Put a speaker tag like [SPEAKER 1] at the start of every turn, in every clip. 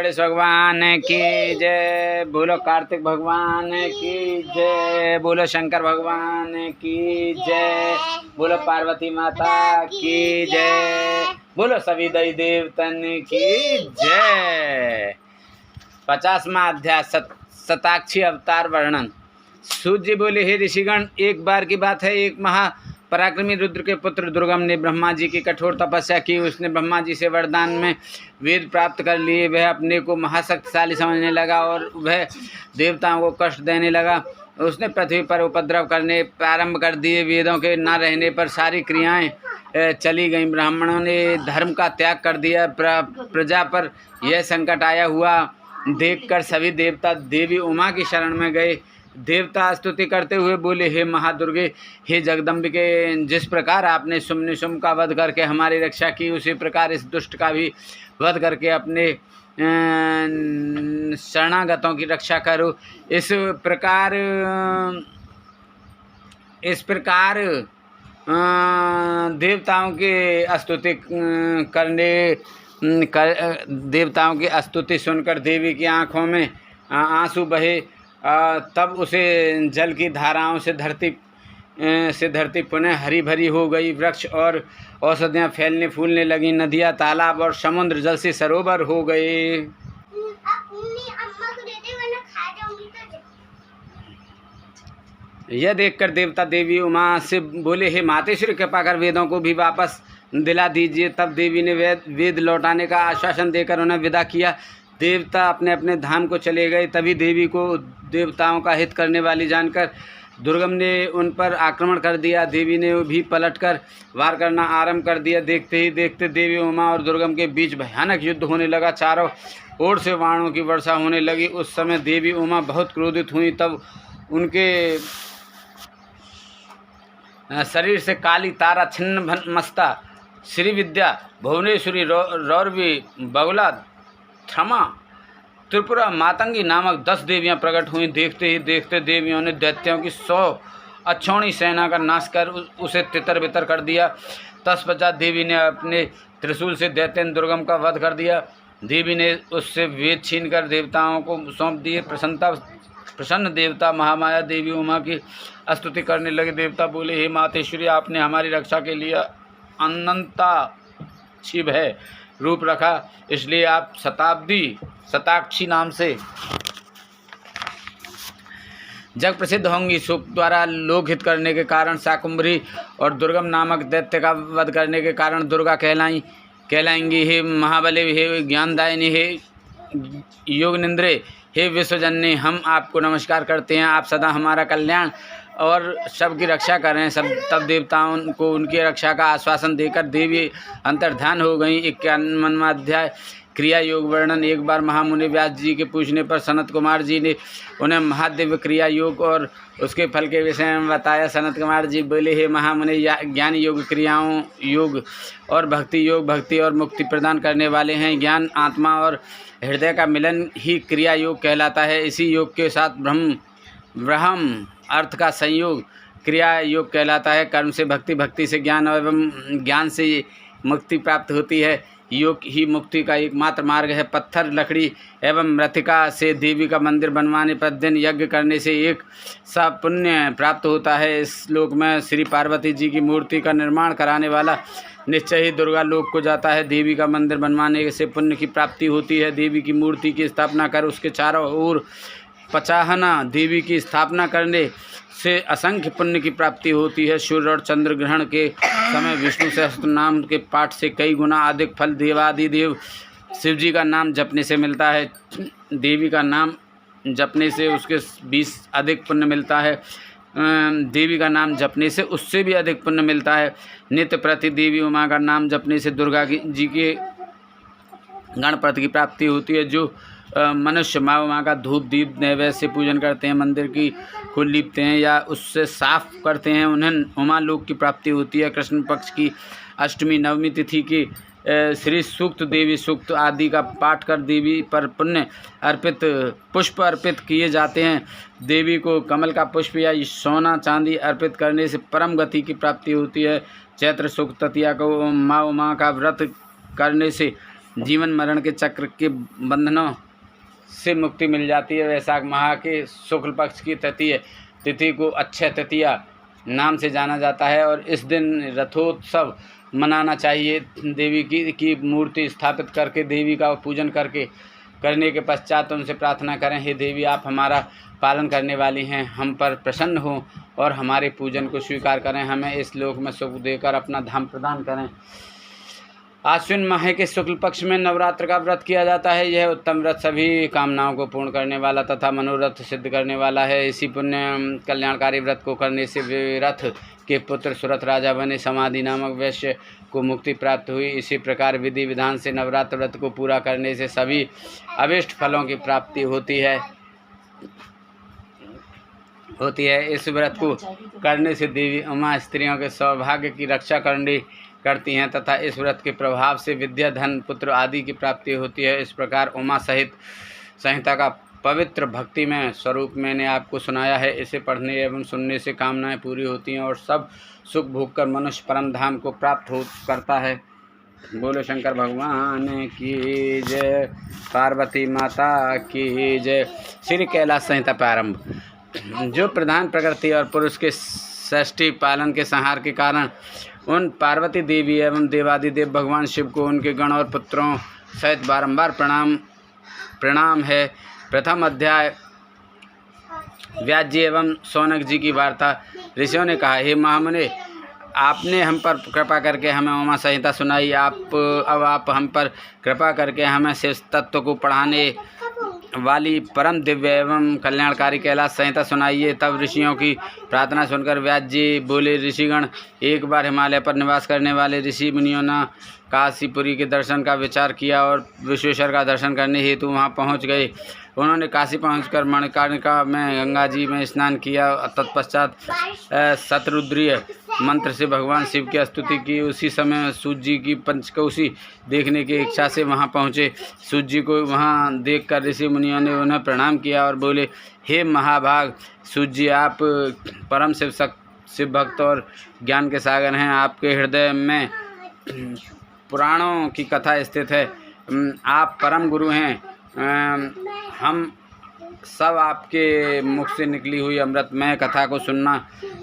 [SPEAKER 1] गणेश भगवान की जय, बोलो कार्तिक भगवान की जय, बोलो शंकर भगवान की जय, बोलो पार्वती माता की जय, बोलो सभी देवी देवतन की जय। 50वां अध्याय शताक्षी अवतार वर्णन। सूत जी बोले, हे ऋषिगण, एक बार की बात है, एक पराक्रमी रुद्र के पुत्र दुर्गम ने ब्रह्मा जी की कठोर तपस्या की। उसने ब्रह्मा जी से वरदान में वेद प्राप्त कर लिए। वह अपने को महाशक्तिशाली समझने लगा और वह देवताओं को कष्ट देने लगा। उसने पृथ्वी पर उपद्रव करने प्रारंभ कर दिए। वेदों के न रहने पर सारी क्रियाएं चली गईं। ब्राह्मणों ने धर्म का त्याग कर दिया। प्रजा पर यह संकट आया हुआ देखकर सभी देवता देवी उमा की शरण में गए। देवता स्तुति करते हुए बोले, हे महादुर्गे, हे जगदम्बिके, जिस प्रकार आपने शुम्भ का वध करके हमारी रक्षा की, उसी प्रकार इस दुष्ट का भी वध करके अपने शरणागतों की रक्षा करो। इस प्रकार देवताओं की स्तुति सुनकर देवी की आँखों में आंसू बहे। तब उसे जल की धाराओं से धरती पुनः हरी भरी हो गई। वृक्ष और औषधियाँ फैलने फूलने लगी। नदियाँ, तालाब और समुद्र जल से सरोवर हो गए। यह देखकर देवता देवी उमा से बोले, हे मातेश्वरी, कृपा कर वेदों को भी वापस दिला दीजिए। तब देवी ने वेद लौटाने का आश्वासन देकर उन्हें विदा किया। देवता अपने अपने धाम को चले गए। तभी देवी को देवताओं का हित करने वाली जानकर दुर्गम ने उन पर आक्रमण कर दिया। देवी ने भी पलटकर वार करना आरंभ कर दिया। देखते ही देखते देवी उमा और दुर्गम के बीच भयानक युद्ध होने लगा। चारों ओर से बाणों की वर्षा होने लगी। उस समय देवी उमा बहुत क्रोधित हुई। तब उनके शरीर से काली तारा, छिन्न मस्ता, श्रीविद्या, भुवनेश्वरी, रौरवी, बगुला, क्षमा, त्रिपुरा, मातंगी नामक 10 देवियां प्रकट हुई। देखते ही देखते देवियों ने दैत्यों की 100 अक्षौणी सेना का नाश कर उसे तितर बितर कर दिया। तत्पश्चात देवी ने अपने त्रिशूल से दैत्यन दुर्गम का वध कर दिया। देवी ने उससे वेद छीनकर देवताओं को सौंप दिए। प्रसन्न देवता महामाया देवी उमा की स्तुति करने लगे। देवता बोले, हे मातेश्वरी, आपने हमारी रक्षा के लिए अनंता शिव है रूप रखा, इसलिए आप शताक्षी नाम से जग प्रसिद्ध होंगी। सुख द्वारा लोकहित करने के कारण शाकुंभरी और दुर्गम नामक दैत्य का वध करने के कारण दुर्गा कहलाएंगी। हे महाबली, हे ज्ञानदायिनी, हे योगनिंद्रे, हे विश्वजननी, हम आपको नमस्कार करते हैं। आप सदा हमारा कल्याण और सबकी रक्षा करें। तब देवताओं को उनकी रक्षा का आश्वासन देकर देवी अंतर्ध्यान हो गई। 51वां अध्याय क्रिया योग वर्णन। एक बार महामुनि व्यास जी के पूछने पर सनत कुमार जी ने उन्हें महादिव्य क्रिया योग और उसके फल के विषय में बताया। सनत कुमार जी बोले, हे महामुनि, ज्ञान योग क्रियाओं योग और भक्ति और मुक्ति प्रदान करने वाले हैं। ज्ञान, आत्मा और हृदय का मिलन ही क्रिया योग कहलाता है। इसी योग के साथ ब्रह्म अर्थ का संयोग क्रिया योग कहलाता है। कर्म से भक्ति, भक्ति से ज्ञान एवं ज्ञान से मुक्ति प्राप्त होती है। योग ही मुक्ति का एकमात्र मार्ग है। पत्थर, लकड़ी एवं मृतिका से देवी का मंदिर बनवाने, प्रतिदिन यज्ञ करने से एक सा पुण्य प्राप्त होता है। इस श्लोक में श्री पार्वती जी की मूर्ति का निर्माण कराने वाला निश्चय ही दुर्गा लोक को जाता है। देवी का मंदिर बनवाने से पुण्य की प्राप्ति होती है। देवी की मूर्ति की स्थापना कर उसके चारों ओर पचाहना देवी की स्थापना करने से असंख्य पुण्य की प्राप्ति होती है। सूर्य और चंद्र ग्रहण के समय विष्णु सहस्त्र नाम के पाठ से कई गुना अधिक फल देवादिदेव शिव जी का नाम जपने से मिलता है। देवी का नाम जपने से उसके 20 अधिक पुण्य मिलता है। देवी का नाम जपने से उससे भी अधिक पुण्य मिलता है। नित्य प्रति देवी उमा का नाम जपने से दुर्गा जी के गणपति की प्राप्ति होती है। जो मनुष्य माँ उमा का धूप दीप नैवेद्य से पूजन करते हैं, मंदिर को लीपते हैं या उससे साफ करते हैं, उन्हें उमा लोक की प्राप्ति होती है। कृष्ण पक्ष की अष्टमी नवमी तिथि की श्री सूक्त, देवी सूक्त आदि का पाठ कर देवी पर पुष्प अर्पित किए जाते हैं। देवी को कमल का पुष्प या सोना चांदी अर्पित करने से परम गति की प्राप्ति होती है। चैत्र शुक्ल तृतीया को माँ उमा का व्रत करने से जीवन मरण के चक्र के बंधनों से मुक्ति मिल जाती है। वैशाख माह के शुक्ल पक्ष की तृतीय तिथि को अक्षय तृतीया नाम से जाना जाता है और इस दिन रथोत्सव मनाना चाहिए। देवी की मूर्ति स्थापित करके देवी का पूजन करने के पश्चात उनसे प्रार्थना करें, हे देवी, आप हमारा पालन करने वाली हैं, हम पर प्रसन्न हो और हमारे पूजन को स्वीकार करें, हमें इस लोक में सुख देकर अपना धाम प्रदान करें। आश्विन माह के शुक्ल पक्ष में नवरात्र का व्रत किया जाता है। यह उत्तम व्रत सभी कामनाओं को पूर्ण करने वाला तथा मनोरथ सिद्ध करने वाला है। इसी पुण्य कल्याणकारी व्रत को करने से विरथ के पुत्र सुरथ राजा बने, समाधि नामक वैश्य को मुक्ति प्राप्त हुई। इसी प्रकार विधि विधान से नवरात्र व्रत को पूरा करने से सभी अभिष्ट फलों की प्राप्ति होती है। इस व्रत को करने से देवी उमा स्त्रियों के सौभाग्य की रक्षा करती हैं तथा इस व्रत के प्रभाव से विद्या, धन, पुत्र आदि की प्राप्ति होती है। इस प्रकार उमा सहित संहिता का पवित्र भक्ति में स्वरूप मैंने आपको सुनाया है। इसे पढ़ने एवं सुनने से कामनाएं पूरी होती हैं और सब सुख भोग कर मनुष्य परम धाम को प्राप्त करता है। बोलो शंकर भगवान की जय, पार्वती माता की जय। श्री कैलाश संहिता प्रारंभ। जो प्रधान प्रकृति और पुरुष के षष्ठी पालन के संहार के कारण उन पार्वती देवी एवं देवादिदेव भगवान शिव को उनके गण और पुत्रों सहित बारंबार प्रणाम है। प्रथम अध्याय व्यास जी एवं शौनक जी की वार्ता। ऋषियों ने कहा, हे महामुनि, आपने हम पर कृपा करके हमें उमा संहिता सुनाई, अब आप हम पर कृपा करके हमें शिव तत्व को पढ़ाने वाली परम दिव्य एवं कल्याणकारी कैलाश संहिता सुनाइए। तब ऋषियों की प्रार्थना सुनकर व्यास जी बोले, ऋषिगण, एक बार हिमालय पर निवास करने वाले ऋषि मुनियों ने काशीपुरी के दर्शन का विचार किया और विश्वेश्वर का दर्शन करने हेतु वहां पहुंच गए। उन्होंने काशी पहुंचकर मणिकर्णिका में गंगा जी में स्नान किया। तत्पश्चात शतरुद्रीय मंत्र से भगवान शिव की स्तुति की। उसी समय सूर्य जी की पंचकोशी देखने की इच्छा से वहां पहुंचे। सूर्य जी को वहां देखकर ऋषि मुनियों ने उन्हें प्रणाम किया और बोले, हे महाभाग सूर्य जी, आप परम शिव भक्त और ज्ञान के सागर हैं। आपके हृदय में पुराणों की कथा स्थित है। आप परम गुरु हैं। हम सब आपके मुख से निकली हुई अमृतमय कथा को सुनना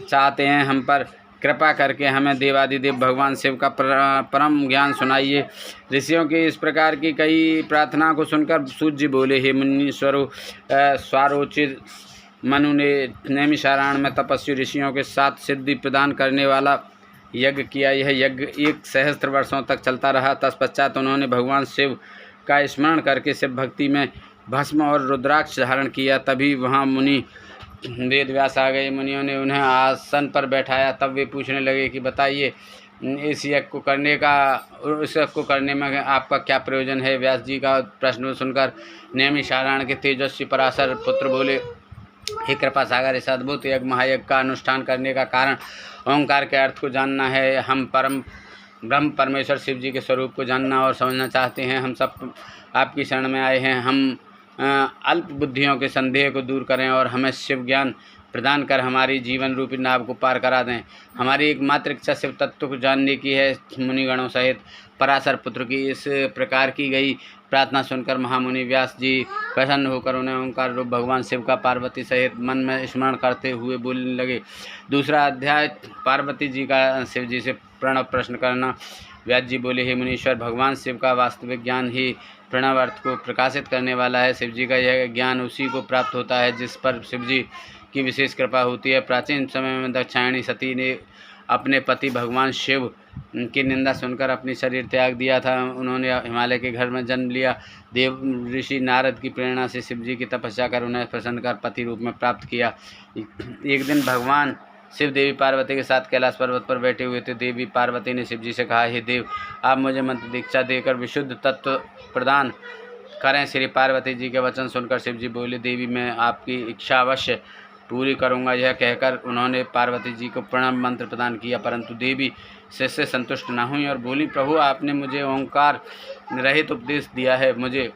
[SPEAKER 1] चाहते हैं। हम पर कृपा करके हमें देवादिदेव भगवान शिव का परम ज्ञान सुनाइए। ऋषियों की इस प्रकार की कई प्रार्थना को सुनकर सूर्य जी बोले, हे मुनीश्वरों, स्वारोचित मनु ने नैमिषारण्य में तपस्वी ऋषियों के साथ सिद्धि प्रदान करने वाला यज्ञ किया। यह यज्ञ 1 सहस्त्र वर्षों तक चलता रहा। तत्पश्चात उन्होंने भगवान शिव का स्मरण करके शिव भक्ति में भस्म और रुद्राक्ष धारण किया। तभी वहाँ मुनि वेद व्यास आ गए। मुनियों ने उन्हें आसन पर बैठाया। तब वे पूछने लगे कि बताइए, इस यज्ञ को करने में आपका क्या प्रयोजन है। व्यास जी का प्रश्न सुनकर नैमिषारण्य के तेजस्वी पराशर पुत्र बोले, हे कृपा सागर, इस अद्भुत यज्ञ महायज्ञ का अनुष्ठान करने का कारण ओंकार के अर्थ को जानना है। हम परम ब्रह्म परमेश्वर शिव जी के स्वरूप को जानना और समझना चाहते हैं। हम सब आपकी शरण में आए हैं। हम अल्प बुद्धियों के संदेह को दूर करें और हमें शिव ज्ञान प्रदान कर हमारी जीवन रूपी नाव को पार करा दें। हमारी एकमात्र इच्छा शिव तत्व को जानने की है। मुनिगणों सहित पराशर पुत्र की इस प्रकार की गई प्रार्थना सुनकर महामुनि व्यास जी प्रसन्न होकर उन्हें ओंकार रूप भगवान शिव का पार्वती सहित मन में स्मरण करते हुए बोलने लगे। दूसरा अध्याय पार्वती जी का शिव जी से प्रणव प्रश्न करना। व्यास जी बोले, हे मुनीश्वर, भगवान शिव का वास्तविक ज्ञान ही प्रणव अर्थ को प्रकाशित करने वाला है। शिव जी का यह ज्ञान उसी को प्राप्त होता है जिस पर शिव जी की विशेष कृपा होती है। प्राचीन समय में दाक्षायणी सती ने अपने पति भगवान शिव की निंदा सुनकर अपनी शरीर त्याग दिया था। उन्होंने हिमालय के घर में जन्म लिया। देव ऋषि नारद की प्रेरणा से शिव जी की तपस्या कर उन्हें प्रसन्न कर पति रूप में प्राप्त किया। एक दिन भगवान शिव देवी पार्वती के साथ कैलाश पर्वत पर बैठे हुए थे। देवी पार्वती ने शिव जी से कहा, हे देव, आप मुझे मंत्र दीक्षा देकर विशुद्ध तत्व प्रदान करें। श्री पार्वती जी के वचन सुनकर शिव जी बोले, देवी, मैं आपकी इच्छा अवश्य पूरी करूंगा। यह कहकर उन्होंने पार्वती जी को प्रणव मंत्र प्रदान किया, परंतु देवी इससे संतुष्ट न हुई और बोली, प्रभु, आपने मुझे ओंकार रहित उपदेश दिया है, मुझे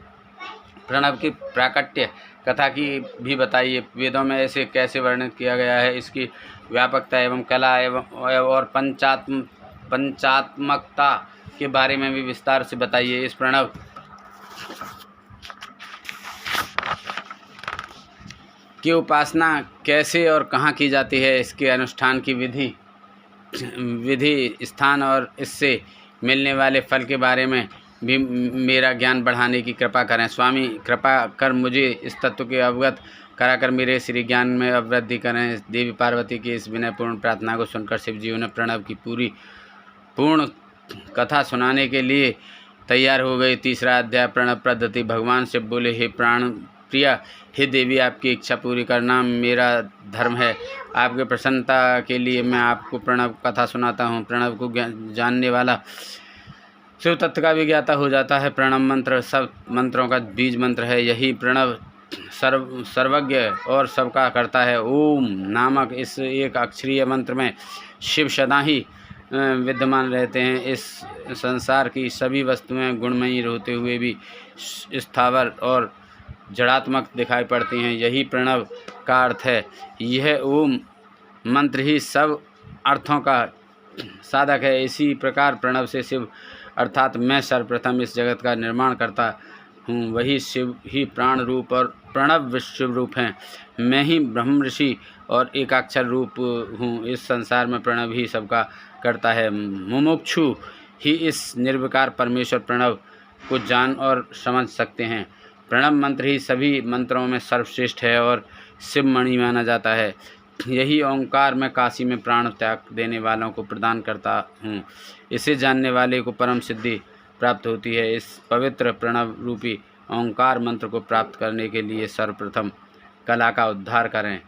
[SPEAKER 1] प्रणव की प्राकट्य कथा की भी बताइए। वेदों में ऐसे कैसे वर्णित किया गया है, इसकी व्यापकता एवं कला और पंचात्मकता के बारे में भी विस्तार से बताइए। इस प्रणव की उपासना कैसे और कहाँ की जाती है, इसके अनुष्ठान की विधि, स्थान और इससे मिलने वाले फल के बारे में भी मेरा ज्ञान बढ़ाने की कृपा करें। स्वामी, कृपा कर मुझे इस तत्व के अवगत कराकर मेरे श्री ज्ञान में अवृद्धि करें। देवी पार्वती की इस विनयपूर्ण प्रार्थना को सुनकर शिवजी उन्हें प्रणव की पूर्ण कथा सुनाने के लिए तैयार हो गए। तीसरा अध्याय, प्रणव पद्धति। भगवान शिव बोले, हे प्राण प्रिया, हे देवी, आपकी इच्छा पूरी करना मेरा धर्म है। आपके प्रसन्नता के लिए मैं आपको प्रणव कथा सुनाता हूँ। प्रणव को जानने वाला शिव तत्व का भी ज्ञाता हो जाता है। प्रणव मंत्र सब मंत्रों का बीज मंत्र है। यही प्रणव सर्वज्ञ और सबका करता है। ओम नामक इस एक अक्षरीय मंत्र में शिव सदा ही विद्यमान रहते हैं। इस संसार की सभी वस्तुएं गुणमयी होते हुए भी स्थावर और जड़ात्मक दिखाई पड़ती हैं। यही प्रणव का अर्थ है। यह ओम मंत्र ही सब अर्थों का साधक है। इसी प्रकार प्रणव से शिव अर्थात मैं सर्वप्रथम इस जगत का निर्माण करता हूँ। वही शिव ही प्राण रूप और प्रणव शिव रूप हैं। मैं ही ब्रह्म ऋषि और एकाक्षर रूप हूँ। इस संसार में प्रणव ही सबका करता है। मुमुक्षु ही इस निर्विकार परमेश्वर प्रणव को जान और समझ सकते हैं। प्रणव मंत्र ही सभी मंत्रों में सर्वश्रेष्ठ है और शिव मणि माना जाता है। यही ओंकार मैं काशी में प्राण त्याग देने वालों को प्रदान करता हूँ। इसे जानने वाले को परम सिद्धि प्राप्त होती है। इस पवित्र प्रणव रूपी ओंकार मंत्र को प्राप्त करने के लिए सर्वप्रथम कला का उद्धार करें।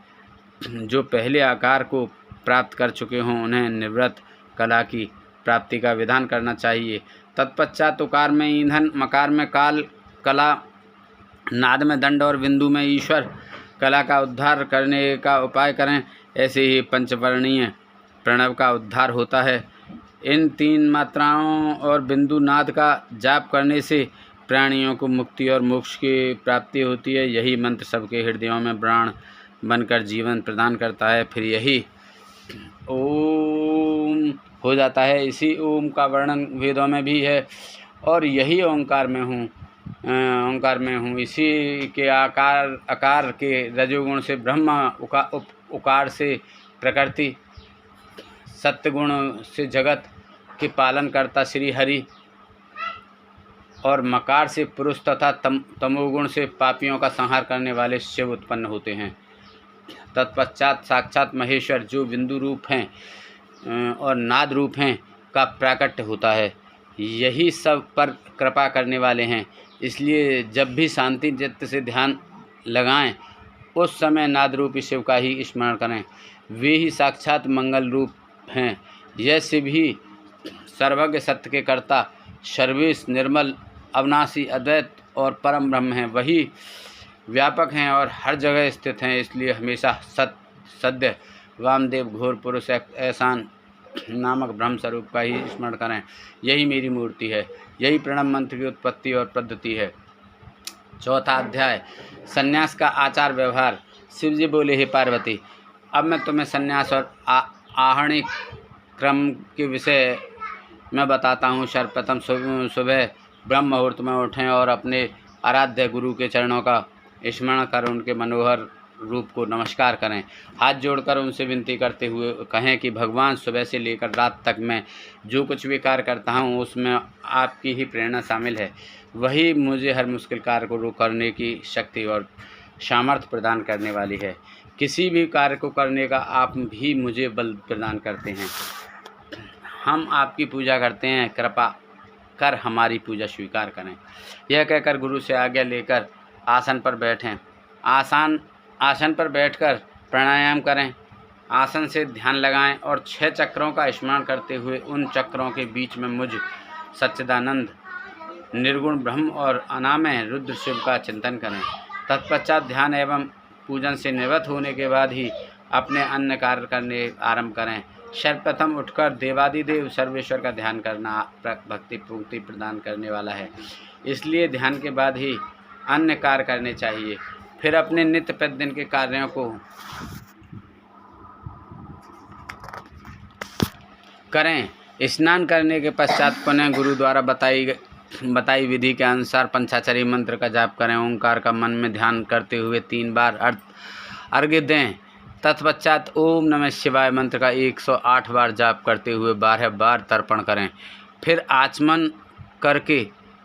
[SPEAKER 1] जो पहले आकार को प्राप्त कर चुके हों उन्हें निवृत्त कला की प्राप्ति का विधान करना चाहिए। तत्पश्चात उकार में ईंधन, मकार में काल कला, नाद में दंड और बिंदु में ईश्वर कला का उद्धार करने का उपाय करें। ऐसे ही पंचवर्णीय प्रणव का उद्धार होता है। इन 3 मात्राओं और बिंदु नाद का जाप करने से प्राणियों को मुक्ति और मोक्ष की प्राप्ति होती है। यही मंत्र सबके हृदयों में प्राण बनकर जीवन प्रदान करता है। फिर यही ओम हो जाता है। इसी ओम का वर्णन वेदों में भी है और यही ओंकार में हूँ। इसी के आकार के रजोगुण से ब्रह्मा, उकार से प्रकृति, सत्वगुण से जगत के पालन करता श्री हरि और मकार से पुरुष तथा तमोगुण से पापियों का संहार करने वाले शिव उत्पन्न होते हैं। तत्पश्चात साक्षात महेश्वर जो बिंदु रूप हैं और नाद रूप हैं का प्राकट्य होता है। यही सब पर कृपा करने वाले हैं। इसलिए जब भी शांति चित्त से ध्यान लगाएं उस समय नाद रूपी शिव का ही स्मरण करें। वे ही साक्षात मंगल रूप हैं। यह शिव ही सर्वज्ञ, सत्य के कर्ता, सर्वेश, निर्मल, अविनाशी, अद्वैत और परम ब्रह्म हैं। वही व्यापक हैं और हर जगह स्थित हैं। इसलिए हमेशा सद्य वामदेव घोर पुरुष ऐसान नामक ब्रह्म स्वरूप का ही स्मरण करें। यही मेरी मूर्ति है। यही प्रणव मंत्र की उत्पत्ति और पद्धति है। चौथा अध्याय, संन्यास का आचार व्यवहार। शिवजी बोले, हे पार्वती, अब मैं तुम्हें संन्यास और आहरणी क्रम के विषय में बताता हूँ। सर्वप्रथम सुबह ब्रह्म मुहूर्त में उठें और अपने आराध्य गुरु के चरणों का स्मरण कर उनके मनोहर रूप को नमस्कार करें। हाथ जोड़कर उनसे विनती करते हुए कहें कि भगवान, सुबह से लेकर रात तक मैं जो कुछ भी कार्य करता हूँ उसमें आपकी ही प्रेरणा शामिल है। वही मुझे हर मुश्किल कार्य को करने की शक्ति और सामर्थ्य प्रदान करने वाली है। किसी भी कार्य को करने का आप भी मुझे बल प्रदान करते हैं। हम आपकी पूजा करते हैं, कृपा कर हमारी पूजा स्वीकार करें। यह कहकर गुरु से आज्ञा लेकर आसन पर बैठें। आसन पर बैठकर प्राणायाम करें। आसन से ध्यान लगाएं और 6 चक्रों का स्मरण करते हुए उन चक्रों के बीच में मुझ सच्चिदानंद निर्गुण ब्रह्म और अनामय रुद्र शिव का चिंतन करें। तत्पश्चात ध्यान एवं पूजन से निवृत्त होने के बाद ही अपने अन्य कार्य करने आरंभ करें। सर्वप्रथम उठकर देवादिदेव सर्वेश्वर का ध्यान करना भक्ति पूर्ति प्रदान करने वाला है। इसलिए ध्यान के बाद ही अन्य कार्य करने चाहिए। फिर अपने नित्य प्रतिदिन के कार्यों को करें। स्नान करने के पश्चात पुनः गुरु द्वारा बताई बताई विधि के अनुसार पंचाक्षरी मंत्र का जाप करें। ओंकार का मन में ध्यान करते हुए 3 बार अर्घ्य दें। तत्पश्चात ओम नमः शिवाय मंत्र का 108 बार जाप करते हुए 12 बार तर्पण करें। फिर आचमन करके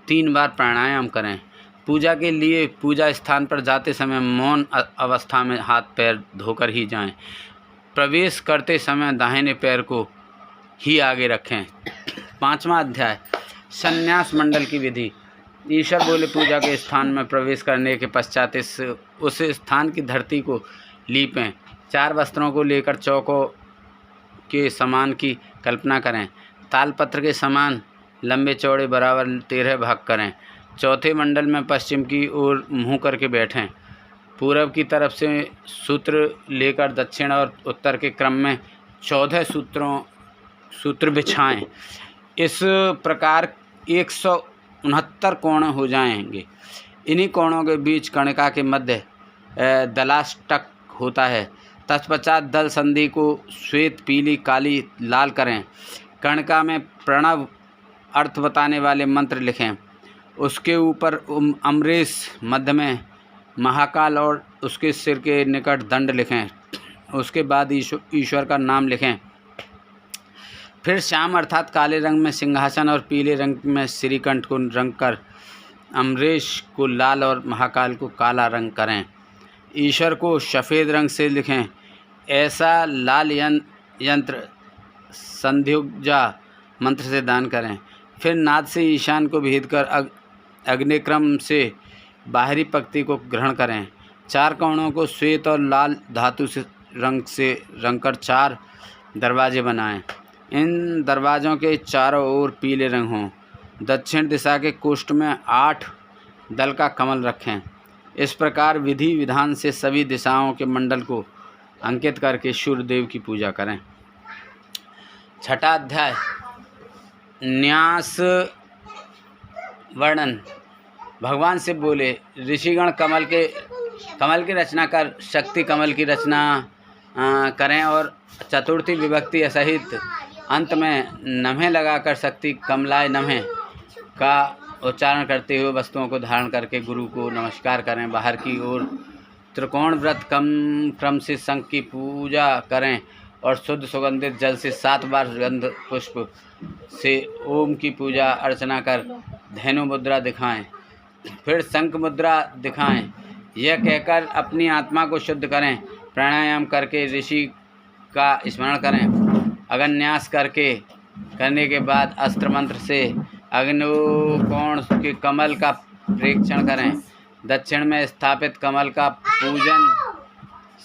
[SPEAKER 1] 3 बार प्राणायाम करें। पूजा के लिए पूजा स्थान पर जाते समय मौन अवस्था में हाथ पैर धोकर ही जाएं। प्रवेश करते समय दाहिने पैर को ही आगे रखें। 5वां अध्याय संन्यास मंडल की विधि। ईश्वर बोले पूजा के स्थान में प्रवेश करने के पश्चात उस स्थान की धरती को लीपें। 4 वस्त्रों को लेकर चौकों के समान की कल्पना करें। तालपत्र के समान लंबे चौड़े बराबर 13 भाग करें। चौथे मंडल में पश्चिम की ओर मुँह करके बैठें। पूर्व की तरफ से सूत्र लेकर दक्षिण और उत्तर के क्रम में 14 सूत्र बिछाएं। इस प्रकार 169 कोण हो जाएंगे। इन्हीं कोणों के बीच कणिका के मध्य दलाष्टक होता है। तत्पश्चात दल संधि को श्वेत, पीली, काली, लाल करें। कणिका में प्रणव अर्थ बताने वाले मंत्र लिखें। उसके ऊपर अमरेश, मध्य में महाकाल और उसके सिर के निकट दंड लिखें। उसके बाद ईश्वर का नाम लिखें। फिर श्याम अर्थात काले रंग में सिंहासन और पीले रंग में श्रीकंठ को रंग कर अमरेश को लाल और महाकाल को काला रंग करें। ईश्वर को सफ़ेद रंग से लिखें। ऐसा लाल यंत्र संध्युजा मंत्र से दान करें। फिर नाद से ईशान को भेद कर अग्निक्रम से बाहरी पंक्ति को ग्रहण करें। 4 कोणों को श्वेत और लाल धातु से रंग कर 4 दरवाजे बनाएं। इन दरवाज़ों के चारों ओर पीले रंग हों। दक्षिण दिशा के कोष्ठ में 8 दल का कमल रखें। इस प्रकार विधि विधान से सभी दिशाओं के मंडल को अंकित करके सूर्यदेव की पूजा करें। 6ठा अध्याय न्यास वर्णन। भगवान से बोले ऋषिगण कमल की रचना कर शक्ति कमल की रचना करें और चतुर्थी विभक्ति सहित अंत में नम्हे लगाकर शक्ति कमलाय नम्हे का उच्चारण करते हुए वस्तुओं को धारण करके गुरु को नमस्कार करें। बाहर की ओर त्रिकोण व्रत क्रम से शंख की पूजा करें और शुद्ध सुगंधित जल से 7 बार गंध पुष्प से ओम की पूजा अर्चना कर धेनु मुद्रा दिखाएं। फिर शंख मुद्रा दिखाएं। यह कहकर अपनी आत्मा को शुद्ध करें। प्राणायाम करके ऋषि का स्मरण करें। अग्न्यास करने के बाद अस्त्र मंत्र से अग्निकोण के कमल का प्रेक्षण करें। दक्षिण में स्थापित कमल का पूजन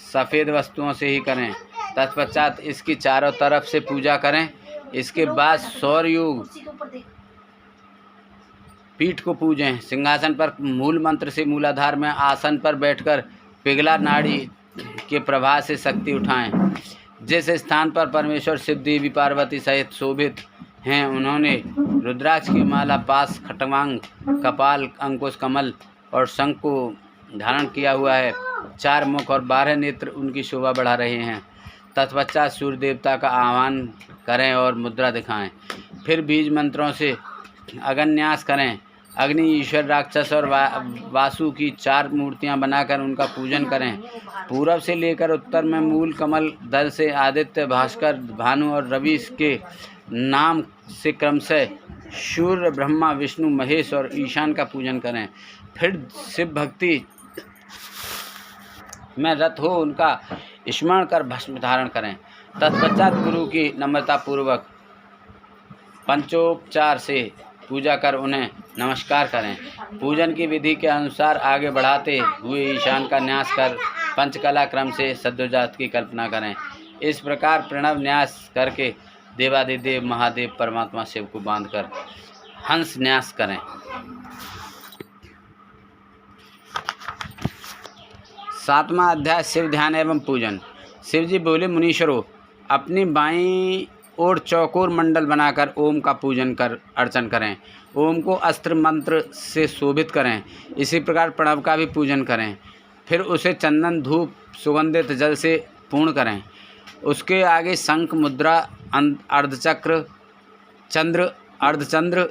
[SPEAKER 1] सफ़ेद वस्तुओं से ही करें। तत्पश्चात इसकी चारों तरफ से पूजा करें। इसके बाद सौरयुग पीठ को पूजें। सिंहासन पर मूल मंत्र से मूलाधार में आसन पर बैठकर पिघला नाड़ी के प्रभाव से शक्ति उठाएं। जिस स्थान पर परमेश्वर शिव, देवी, पार्वती सहित शोभित हैं उन्होंने रुद्राक्ष की माला, पास, खटवांग, कपाल, अंकुश, कमल और शंख को धारण किया हुआ है। 4 मुख और 12 नेत्र उनकी शोभा बढ़ा रहे हैं। तत्पश्चात सूर्य देवता का आह्वान करें और मुद्रा दिखाएं। फिर बीज मंत्रों से अग्न्यास करें। अग्नि, ईश्वर, राक्षस और वासु की 4 मूर्तियां बनाकर उनका पूजन करें। पूरब से लेकर उत्तर में मूल कमल दल से आदित्य, भास्कर, भानु और रवि के नाम से क्रमशः सूर्य, ब्रह्मा, विष्णु, महेश और ईशान का पूजन करें। फिर शिव भक्ति में रत हो उनका स्मरण कर भस्म धारण करें। तत्पश्चात गुरु की नम्रता पूर्वक पंचोपचार से पूजा कर उन्हें नमस्कार करें। पूजन की विधि के अनुसार आगे बढ़ाते हुए ईशान का न्यास कर पंचकला क्रम से सद्योजात की कल्पना करें। इस प्रकार प्रणव न्यास करके देवादिदेव महादेव परमात्मा शिव को बांधकर हंस न्यास करें। 7वां अध्याय शिव ध्यान एवं पूजन। शिव जी बोले मुनीश्वरों, अपनी बाईं ओर चौकोर मंडल बनाकर ओम का पूजन कर अर्चन करें। ओम को अस्त्र मंत्र से शोभित करें। इसी प्रकार प्रणव का भी पूजन करें। फिर उसे चंदन, धूप, सुगंधित जल से पूर्ण करें। उसके आगे शंख मुद्रा, अर्धचक्र, चंद्र, अर्धचंद्र,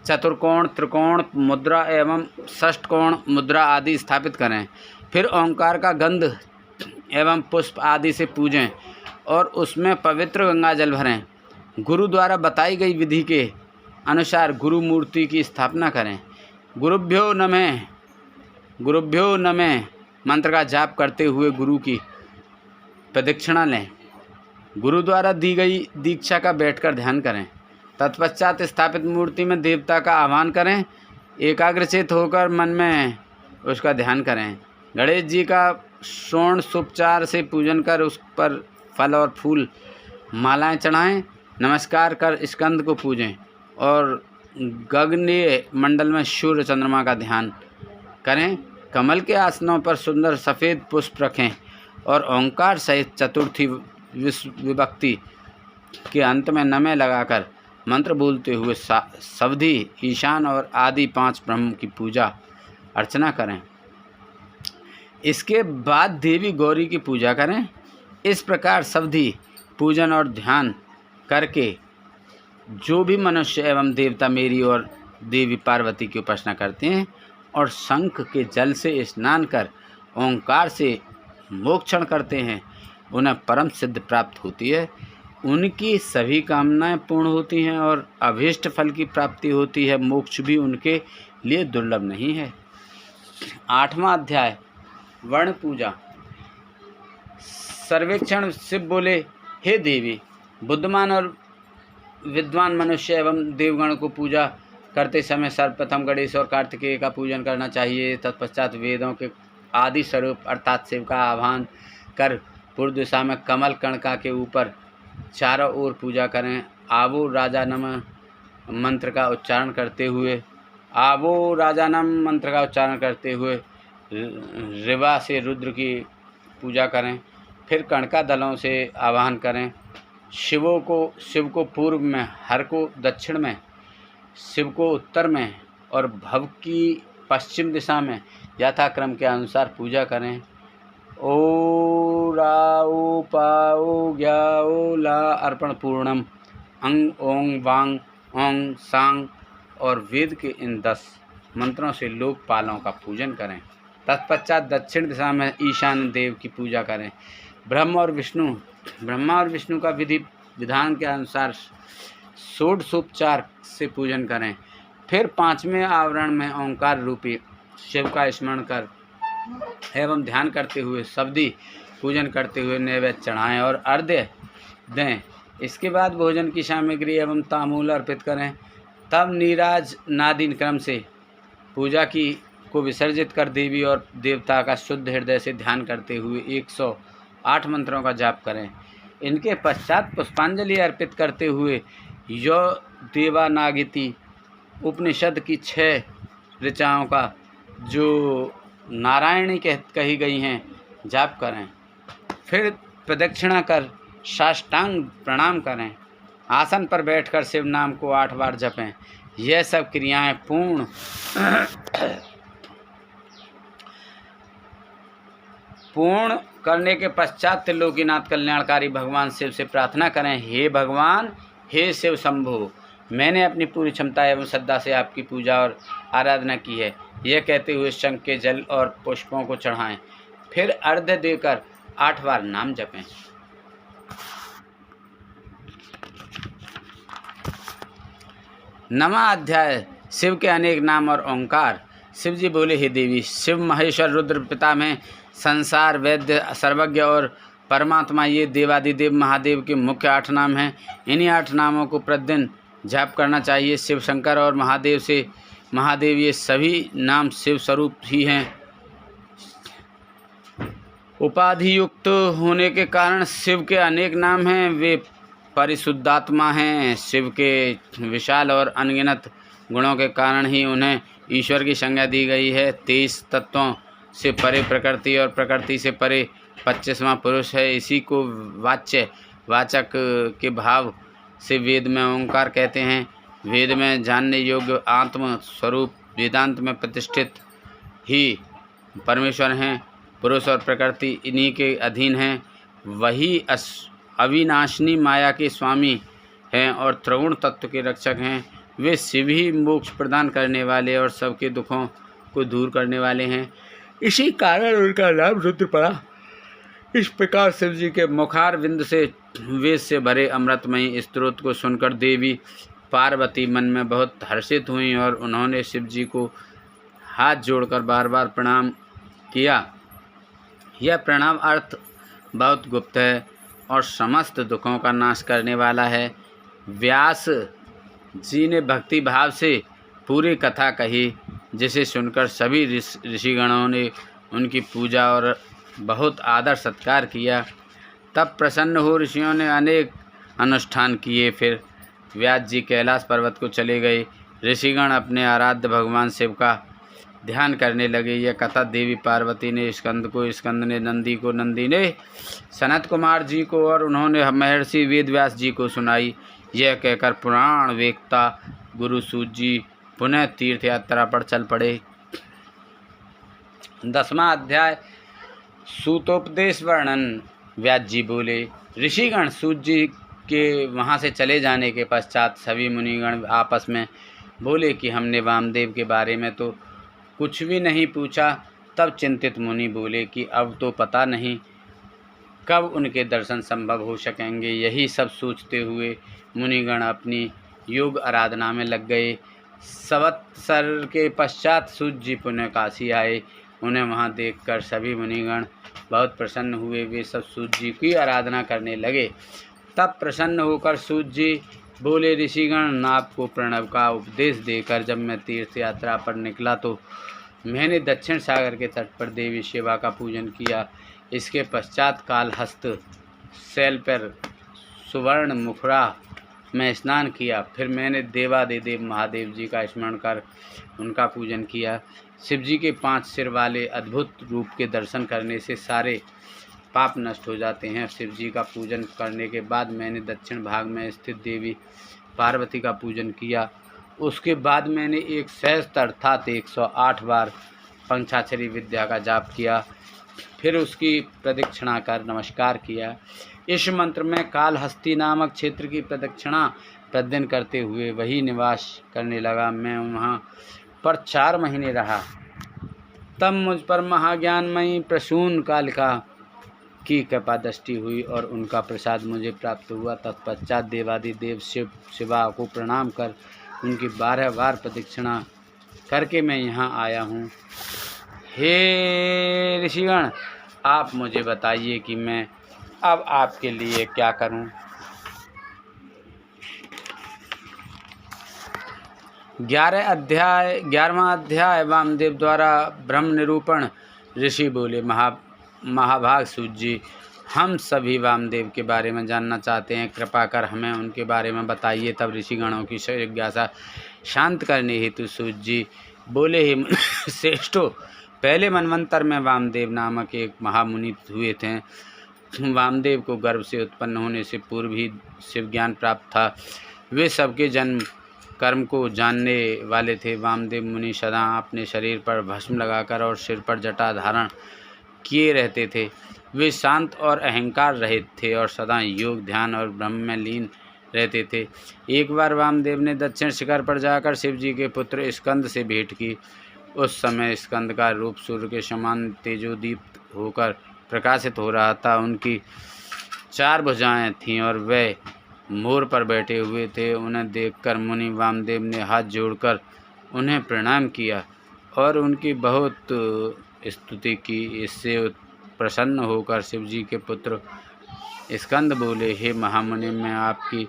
[SPEAKER 1] चतुर्कोण, त्रिकोण मुद्रा एवं षष्ठकोण मुद्रा आदि स्थापित करें। फिर ओंकार का गंध एवं पुष्प आदि से पूजें और उसमें पवित्र गंगा जल भरें। गुरु द्वारा बताई गई विधि के अनुसार गुरु मूर्ति की स्थापना करें। गुरुभ्यो नमः मंत्र का जाप करते हुए गुरु की प्रदक्षिणा लें। गुरु द्वारा दी गई दीक्षा का बैठकर ध्यान करें। तत्पश्चात स्थापित मूर्ति में देवता का आह्वान करें। एकाग्रचित होकर मन में उसका ध्यान करें। गणेश जी का षोडशोपचार से पूजन कर उस पर फल और फूल मालाएं चढ़ाएं। नमस्कार कर स्कंद को पूजें और गगनीय मंडल में सूर्य चंद्रमा का ध्यान करें। कमल के आसनों पर सुंदर सफ़ेद पुष्प रखें और ओंकार सहित चतुर्थी विभक्ति के अंत में नमः लगाकर मंत्र बोलते हुए सवधी, ईशान और आदि 5 ब्रह्म की पूजा अर्चना करें। इसके बाद देवी गौरी की पूजा करें। इस प्रकार सवधी पूजन और ध्यान करके जो भी मनुष्य एवं देवता मेरी और देवी पार्वती की उपासना करते हैं और शंख के जल से स्नान कर ओंकार से मोक्षण करते हैं, उन्हें परम सिद्ध प्राप्त होती है। उनकी सभी कामनाएं पूर्ण होती हैं और अभीष्ट फल की प्राप्ति होती है। मोक्ष भी उनके लिए दुर्लभ नहीं है। 8वां अध्याय वर्ण पूजा। सर्वेक्षण शिव बोले, हे देवी, बुद्धिमान और विद्वान मनुष्य एवं देवगण को पूजा करते समय सर्वप्रथम गणेश और कार्तिकेय का पूजन करना चाहिए। तत्पश्चात वेदों के आदि स्वरूप अर्थात शिव का आह्वान कर पूर्व दिशा में कमल कणका के ऊपर चारों ओर पूजा करें। आवो राजानम मंत्र का उच्चारण करते हुए रिवा से रुद्र की पूजा करें। फिर कणका दलों से आवाहन करें। शिव को पूर्व में, हर को दक्षिण में, शिव को उत्तर में और भव की पश्चिम दिशा में यथाक्रम के अनुसार पूजा करें। ओ राओ पाओ ग्याओ ला अर्पण पूर्णम अंग ओंग वांग ओंग सांग और वेद के इन 10 मंत्रों से लोकपालों का पूजन करें। तत्पश्चात दक्षिण दिशा में ईशान देव की पूजा करें। ब्रह्मा और विष्णु का विधि विधान के अनुसार षोडशोपचार से पूजन करें। फिर 5वें आवरण में ओंकार रूपी शिव का स्मरण कर एवं ध्यान करते हुए सवधी पूजन करते हुए नैवेद्य चढ़ाएं और अर्घ्य दें। इसके बाद भोजन की सामग्री एवं तांबूल अर्पित करें। तब नीराज नादीन क्रम से पूजा को विसर्जित कर देवी और देवता का शुद्ध हृदय से ध्यान करते हुए 108 मंत्रों का जाप करें। इनके पश्चात पुष्पांजलि अर्पित करते हुए यो देवानागिति उपनिषद की 6 ऋचाओं का जो नारायणी कही गई हैं जाप करें। फिर प्रदक्षिणा कर साष्टांग प्रणाम करें। आसन पर बैठकर शिव नाम को 8 बार जपें। यह सब क्रियाएं पूर्ण करने के पश्चात त्रिलोकीनाथ कल्याणकारी भगवान शिव से प्रार्थना करें, हे भगवान, हे शिव शंभो, मैंने अपनी पूरी क्षमता एवं श्रद्धा से आपकी पूजा और आराधना की है। यह कहते हुए शंख के जल और पुष्पों को चढ़ाएं। फिर अर्घ्य देकर 8 बार नाम जपें। नवा अध्याय शिव के अनेक नाम और ओंकार। शिव जी बोले, हे देवी, शिव महेश्वर रुद्र पिता में संसार वैद्य सर्वज्ञ और परमात्मा ये देवादिदेव महादेव के मुख्य 8 नाम हैं। इन्हीं 8 नामों को प्रतिदिन जाप करना चाहिए। शिव शंकर और महादेव ये सभी नाम शिव स्वरूप ही हैं। उपाधि युक्त होने के कारण शिव के अनेक नाम हैं। वे परिशुद्धात्मा हैं। शिव के विशाल और अनगिनत गुणों के कारण ही उन्हें ईश्वर की संज्ञा दी गई है। 23 तत्वों से परे प्रकृति और प्रकृति से परे 25वां पुरुष है। इसी को वाचक के भाव से वेद में ओंकार कहते हैं। वेद में जानने योग्य आत्म स्वरूप वेदांत में प्रतिष्ठित ही परमेश्वर हैं। पुरुष और प्रकृति इन्हीं के अधीन हैं। वही अविनाशिनी माया के स्वामी हैं और त्रिगुण तत्व के रक्षक हैं। वे शिव ही मोक्ष प्रदान करने वाले और सबके दुखों को दूर करने वाले हैं। इसी कारण उनका नाम रुद्र पड़ा। इस प्रकार शिव जी के मुखार बिंद से वेद से भरे अमृतमयी स्तोत्र को सुनकर देवी पार्वती मन में बहुत हर्षित हुई और उन्होंने शिव जी को हाथ जोड़कर बार बार प्रणाम किया। यह प्रणाम अर्थ बहुत गुप्त है और समस्त दुखों का नाश करने वाला है। व्यास जी ने भक्ति भाव से पूरी कथा कही, जिसे सुनकर सभी ऋषिगणों ने उनकी पूजा और बहुत आदर सत्कार किया। तब प्रसन्न हो ऋषियों ने अनेक अनुष्ठान किए। फिर व्यास जी कैलाश पर्वत को चले गए। ऋषिगण अपने आराध्य भगवान शिव का ध्यान करने लगे। यह कथा देवी पार्वती ने स्कंद को, स्कंद ने नंदी को, नंदी ने सनत कुमार जी को और उन्होंने महर्षि वेदव्यास जी को सुनाई। यह कहकर पुराण वेत्ता गुरु सूत जी पुनः तीर्थ यात्रा पर चल पड़े। 10वां अध्याय सूतोपदेश वर्णन। व्यास जी बोले, ऋषिगण सूत जी के वहाँ से चले जाने के पश्चात सभी मुनिगण आपस में बोले कि हमने वामदेव के बारे में तो कुछ भी नहीं पूछा। तब चिंतित मुनि बोले कि अब तो पता नहीं कब उनके दर्शन संभव हो सकेंगे। यही सब सोचते हुए मुनिगण अपनी योग आराधना में लग गए। संवत्सर के पश्चात सूत जी पुनः काशी आए। उन्हें वहां देखकर सभी मुनिगण बहुत प्रसन्न हुए। वे सब सूत जी की आराधना करने लगे। तब प्रसन्न होकर सूत जी बोले, ऋषिगण, आपको प्रणव का उपदेश देकर जब मैं तीर्थ यात्रा पर निकला तो मैंने दक्षिण सागर के तट पर देवी शिवा का पूजन किया। इसके पश्चात कालहस्त शैल पर सुवर्ण मुखरा में स्नान किया। फिर मैंने देवादिदेव महादेव जी का स्मरण कर उनका पूजन किया। शिव जी के 5 सिर वाले अद्भुत रूप के दर्शन करने से सारे पाप नष्ट हो जाते हैं। शिव जी का पूजन करने के बाद मैंने दक्षिण भाग में स्थित देवी पार्वती का पूजन किया। उसके बाद मैंने एक सहस्त्र अर्थात 108 बार पंचाक्षरी विद्या का जाप किया। फिर उसकी प्रदक्षिणा कर नमस्कार किया। इस मंत्र में कालहस्ती नामक क्षेत्र की प्रदक्षिणा प्रतिदिन करते हुए वही निवास करने लगा। मैं वहाँ पर 4 महीने रहा। तब मुझ पर महाज्ञानमयी प्रसून कालिका की कृपा दृष्टि हुई और उनका प्रसाद मुझे प्राप्त हुआ। तत्पश्चात देवादिदेव शिवा को प्रणाम कर उनकी 12 बार प्रदक्षिणा करके मैं यहाँ आया हूँ। हे ऋषिगण, आप मुझे बताइए कि मैं अब आपके लिए क्या करूं। 11वां अध्याय वामदेव द्वारा ब्रह्म निरूपण। ऋषि बोले, महाभाग सूत जी, हम सभी वामदेव के बारे में जानना चाहते हैं। कृपा कर हमें उनके बारे में बताइए। तब ऋषिगणों की जिज्ञासा शांत करने हेतु सूत जी बोले, हे श्रेष्ठो, पहले मनवंतर में वामदेव नामक एक महामुनि हुए थे। वामदेव को गर्भ से उत्पन्न होने से पूर्व ही शिव ज्ञान प्राप्त था। वे सबके जन्म कर्म को जानने वाले थे। वामदेव मुनि सदा अपने शरीर पर भस्म लगाकर और सिर पर जटा धारण किए रहते थे। वे शांत और अहंकार रहित थे और सदा योग, ध्यान और ब्रह्म में लीन रहते थे। एक बार वामदेव ने दक्षिण शिखर पर जाकर शिव जी के पुत्र स्कंद से भेंट की। उस समय स्कंद का रूप सूर्य के समान तेजोदीप्त होकर प्रकाशित हो रहा था। उनकी 4 भुजाएं थीं और वे मोर पर बैठे हुए थे। उन्हें देखकर मुनि वामदेव ने हाथ जोड़कर उन्हें प्रणाम किया और उनकी बहुत स्तुति की। इससे प्रसन्न होकर शिव जी के पुत्र स्कंद बोले, हे महामुनि, मैं आपकी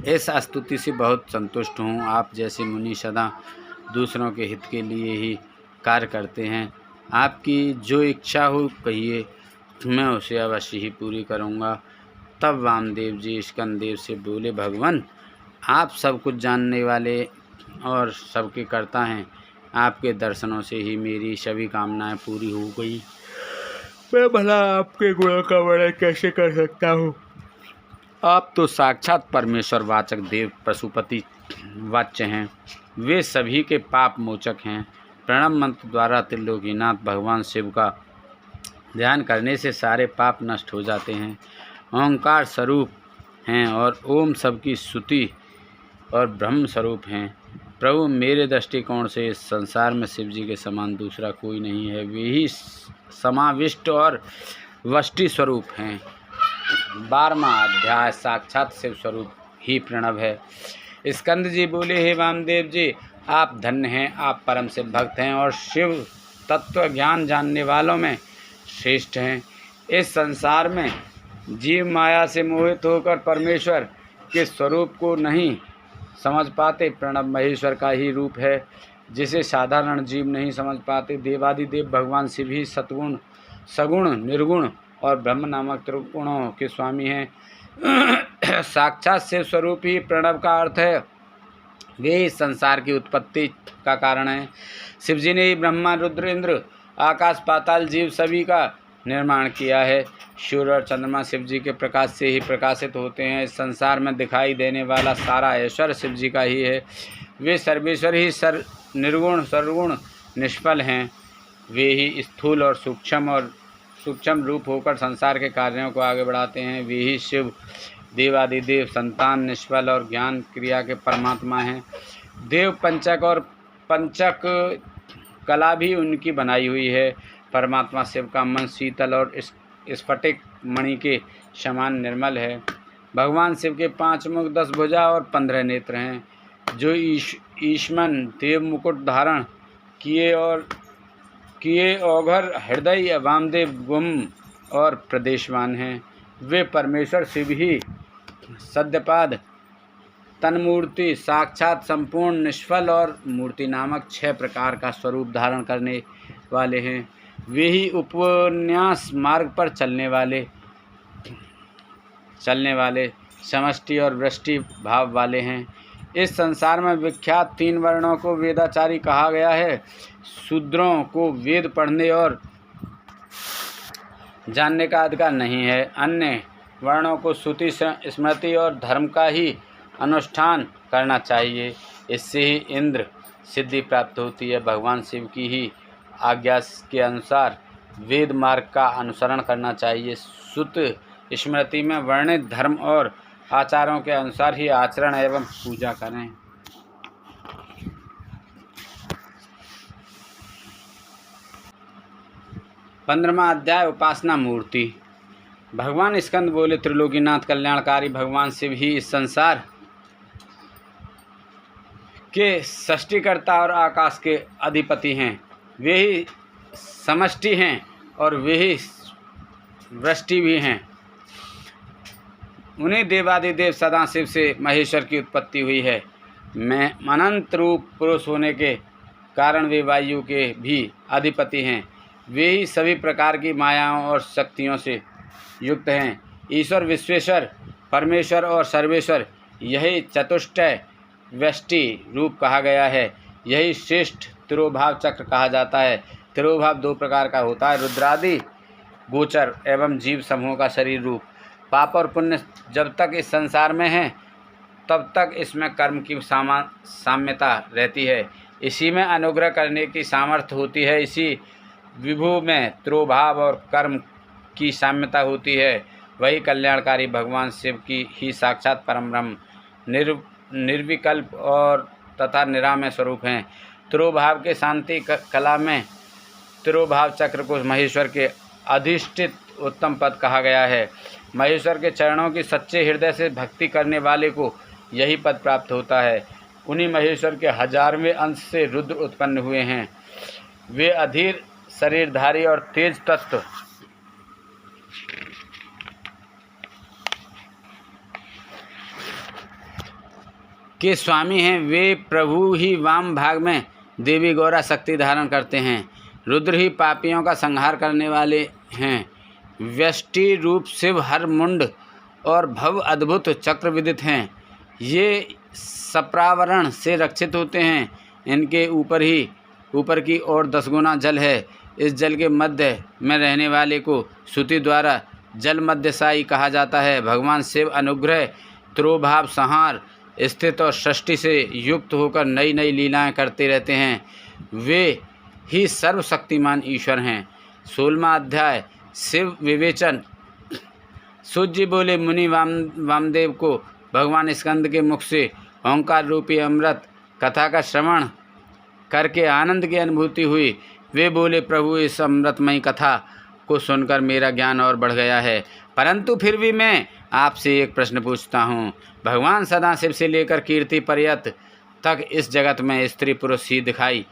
[SPEAKER 1] इस स्तुति से बहुत संतुष्ट हूँ। आप जैसे मुनि सदा दूसरों के हित के लिए ही कार्य करते हैं। आपकी जो इच्छा हो कहिए, मैं उसे अवश्य ही पूरी करूँगा। तब वामदेव जी स्कंददेव से बोले, भगवान, आप सब कुछ जानने वाले और सबके कर्ता हैं। आपके दर्शनों से ही मेरी सभी कामनाएं पूरी हो गई। मैं भला आपके गुणों का वर्णन कैसे कर सकता हूँ। आप तो साक्षात परमेश्वर वाचक देव पशुपति वाच्य हैं। वे सभी के पाप मोचक हैं। प्रणव मंत्र द्वारा त्रिलोकीनाथ भगवान शिव का ध्यान करने से सारे पाप नष्ट हो जाते हैं। ओंकार स्वरूप हैं और ओम सबकी स्तुति और ब्रह्म स्वरूप हैं। प्रभु, मेरे दृष्टिकोण से इस संसार में शिव जी के समान दूसरा कोई नहीं है। वे ही समाविष्ट और वष्टि स्वरूप हैं। 12वां अध्याय साक्षात शिव स्वरूप ही प्रणव है। स्कंद जी बोले, हे वामदेव जी, आप धन्य हैं, आप परम शिव भक्त हैं और शिव तत्व ज्ञान जानने वालों में श्रेष्ठ हैं। इस संसार में जीव माया से मोहित होकर परमेश्वर के स्वरूप को नहीं समझ पाते। प्रणव महेश्वर का ही रूप है, जिसे साधारण जीव नहीं समझ पाते। देवादिदेव भगवान शिव ही सतगुण, सगुण, निर्गुण और ब्रह्म नामक त्रिगुणों के स्वामी हैं। साक्षात शिव स्वरूप ही प्रणव का अर्थ है। वे इस संसार की उत्पत्ति का कारण है। शिव जी ने ही ब्रह्मा, रुद्र, इंद्र, आकाश, पाताल, जीव सभी का निर्माण किया है। सूर्य और चंद्रमा शिव जी के प्रकाश से ही प्रकाशित होते हैं। इस संसार में दिखाई देने वाला सारा ऐश्वर्य शिव जी का ही है। वे सर्वेश्वर ही निर्गुण, सर्वगुण, निष्फल हैं। वे ही स्थूल और सूक्ष्म रूप होकर संसार के कार्यों को आगे बढ़ाते हैं। वे ही शिव, देवादिदेव, संतान, निष्फल और ज्ञान क्रिया के परमात्मा हैं। देव पंचक और पंचक कला भी उनकी बनाई हुई है। परमात्मा शिव का मन शीतल और स्फटिक मणि के समान निर्मल है। भगवान शिव के 5 मुख, 10 भुजा और 15 नेत्र हैं, जो ईश्मन देव मुकुट धारण किए औघर हृदय वामदेव गुम और प्रदेशवान हैं। वे परमेश्वर शिव ही सद्यपाद, तन्मूर्ति, साक्षात, संपूर्ण, निष्फल और मूर्ति नामक 6 प्रकार का स्वरूप धारण करने वाले हैं। वे ही उपन्यास मार्ग पर चलने वाले समष्टि और वृष्टि भाव वाले हैं। इस संसार में विख्यात 3 वर्णों को वेदाचारी कहा गया है। शूद्रों को वेद पढ़ने और जानने का अधिकार नहीं है। अन्य वर्णों को श्रुति, स्मृति और धर्म का ही अनुष्ठान करना चाहिए। इससे ही इंद्र सिद्धि प्राप्त होती है। भगवान शिव की ही आज्ञा के अनुसार वेद मार्ग का अनुसरण करना चाहिए। श्रुति स्मृति में वर्णित धर्म और आचारों के अनुसार ही आचरण एवं पूजा करें। 15वां अध्याय उपासना मूर्ति। भगवान स्कंद बोले, त्रिलोकीनाथ कल्याणकारी भगवान शिव ही इस संसार के सृष्टिकर्ता और आकाश के अधिपति हैं। वे ही समष्टि हैं और वे ही वृष्टि भी हैं। उन्हीं देवादिदेव सदाशिव से महेश्वर की उत्पत्ति हुई है। मैं अनंत रूप पुरुष होने के कारण वे वायु के भी अधिपति हैं। वे ही सभी प्रकार की मायाओं और शक्तियों से युक्त हैं। ईश्वर, विश्वेश्वर, परमेश्वर और सर्वेश्वर, यही चतुष्टय व्यष्टि रूप कहा गया है। यही श्रेष्ठ तिरोभाव चक्र कहा जाता है। तिरोभाव 2 प्रकार का होता है, रुद्रादि गोचर एवं जीव समूह का शरीर रूप। पाप और पुण्य जब तक इस संसार में है तब तक इसमें कर्म की साम्यता रहती है। इसी में अनुग्रह करने की सामर्थ्य होती है। इसी विभु में तिरोभाव और कर्म की साम्यता होती है। वही कल्याणकारी भगवान शिव की ही साक्षात परम ब्रह्म, निर्विकल्प और तथा निरामय स्वरूप हैं। तिरोभाव के शांति कला में तिरोभाव चक्र को महेश्वर के अधिष्ठित उत्तम पद कहा गया है। महेश्वर के चरणों की सच्चे हृदय से भक्ति करने वाले को यही पद प्राप्त होता है। उन्हीं महेश्वर के 1000वें अंश से रुद्र उत्पन्न हुए हैं। वे अधीर शरीरधारी और तेज तत्व के स्वामी हैं। वे प्रभु ही वाम भाग में देवी गौरा शक्ति धारण करते हैं। रुद्र ही पापियों का संहार करने वाले हैं। व्यष्टि रूप शिव हर मुंड और भव अद्भुत चक्र विदित हैं। ये सप्रावरण से रक्षित होते हैं। इनके ऊपर की ओर 10 गुना जल है। इस जल के मध्य में रहने वाले को श्रुति द्वारा जल मध्यसायी कहा जाता है। भगवान शिव अनुग्रह, तिरोभाव, संहार, स्थित और सृष्टि से युक्त होकर नई नई लीलाएं करते रहते हैं। वे ही सर्वशक्तिमान ईश्वर हैं। 16वां अध्याय शिव विवेचन। सूत जी बोले, मुनि वामदेव को भगवान स्कंद के मुख से ओंकार रूपी अमृत कथा का श्रवण करके आनंद की अनुभूति हुई। वे बोले, प्रभु इस अमृतमयी कथा को सुनकर मेरा ज्ञान और बढ़ गया है, परंतु फिर भी मैं आपसे एक प्रश्न पूछता हूँ। भगवान सदाशिव से लेकर कीर्ति पर्यत तक इस जगत में स्त्री पुरुष ही दिखाई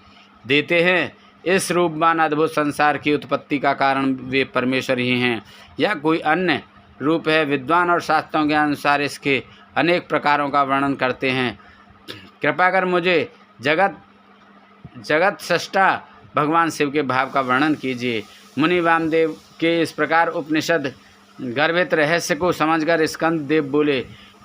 [SPEAKER 1] देते हैं। इस रूपवान अद्भुत संसार की उत्पत्ति का कारण वे परमेश्वर ही हैं या कोई अन्य रूप है? विद्वान और शास्त्रों के अनुसार इसके अनेक प्रकारों का वर्णन करते हैं। कृपा कर मुझे जगत सृष्टा भगवान शिव के भाव का वर्णन कीजिए। मुनि वामदेव के इस प्रकार उपनिषद गर्भित रहस्य को समझकर स्कंद देव बोले,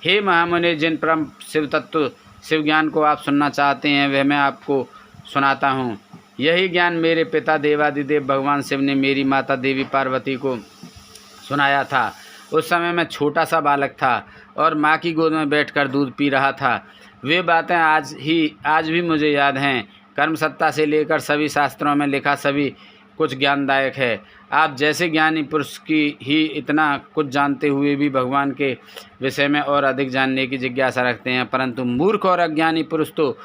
[SPEAKER 1] हे महामुनि, जिन परम शिव तत्व शिव ज्ञान को आप सुनना चाहते हैं वह मैं आपको सुनाता हूँ। यही ज्ञान मेरे पिता देवादिदेव भगवान शिव ने मेरी माता देवी पार्वती को सुनाया था। उस समय मैं छोटा सा बालक था और माँ की गोद में बैठकर दूध पी रहा था। वे बातें आज भी मुझे याद हैं। कर्म सत्ता से लेकर सभी शास्त्रों में लिखा सभी कुछ ज्ञानदायक है। आप जैसे ज्ञानी पुरुष की ही इतना कुछ जानते हुए भी भगवान के विषय में और अधिक जानने की जिज्ञासा रखते हैं, परंतु मूर्ख और अज्ञानी पुरुष तो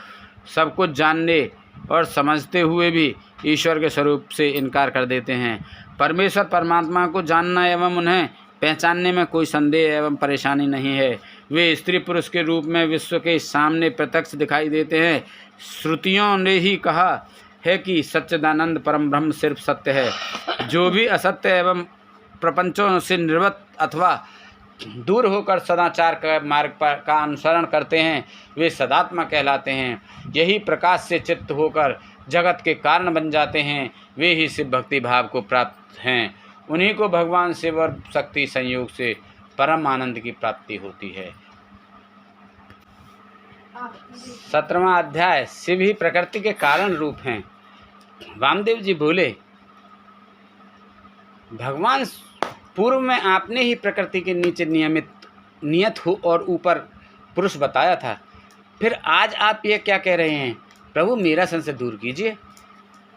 [SPEAKER 1] सब कुछ जानने और समझते हुए भी ईश्वर के स्वरूप से इनकार कर देते हैं। परमेश्वर परमात्मा को जानना एवं उन्हें पहचानने में कोई संदेह एवं परेशानी नहीं है। वे स्त्री पुरुष के रूप में विश्व के सामने प्रत्यक्ष दिखाई देते हैं। श्रुतियों ने ही कहा है कि सच्चिदानंद परम ब्रह्म सिर्फ सत्य है। जो भी असत्य एवं प्रपंचों से निर्वृत्त अथवा दूर होकर सदाचार का मार्ग का अनुसरण करते हैं वे सदात्मा कहलाते हैं। यही प्रकाश से चित्त होकर जगत के कारण बन जाते हैं, वे ही शिव भक्ति भाव को प्राप्त हैं। उन्हीं को भगवान शिव और शक्ति संयोग से परम आनंद की प्राप्ति होती है। 17वां अध्याय, शिव ही प्रकृति के कारण रूप हैं। वामदेव जी बोले, भगवान पूर्व में आपने ही प्रकृति के नीचे नियत हो और ऊपर पुरुष बताया था, फिर आज आप ये क्या कह रहे हैं? प्रभु मेरा संशय दूर कीजिए।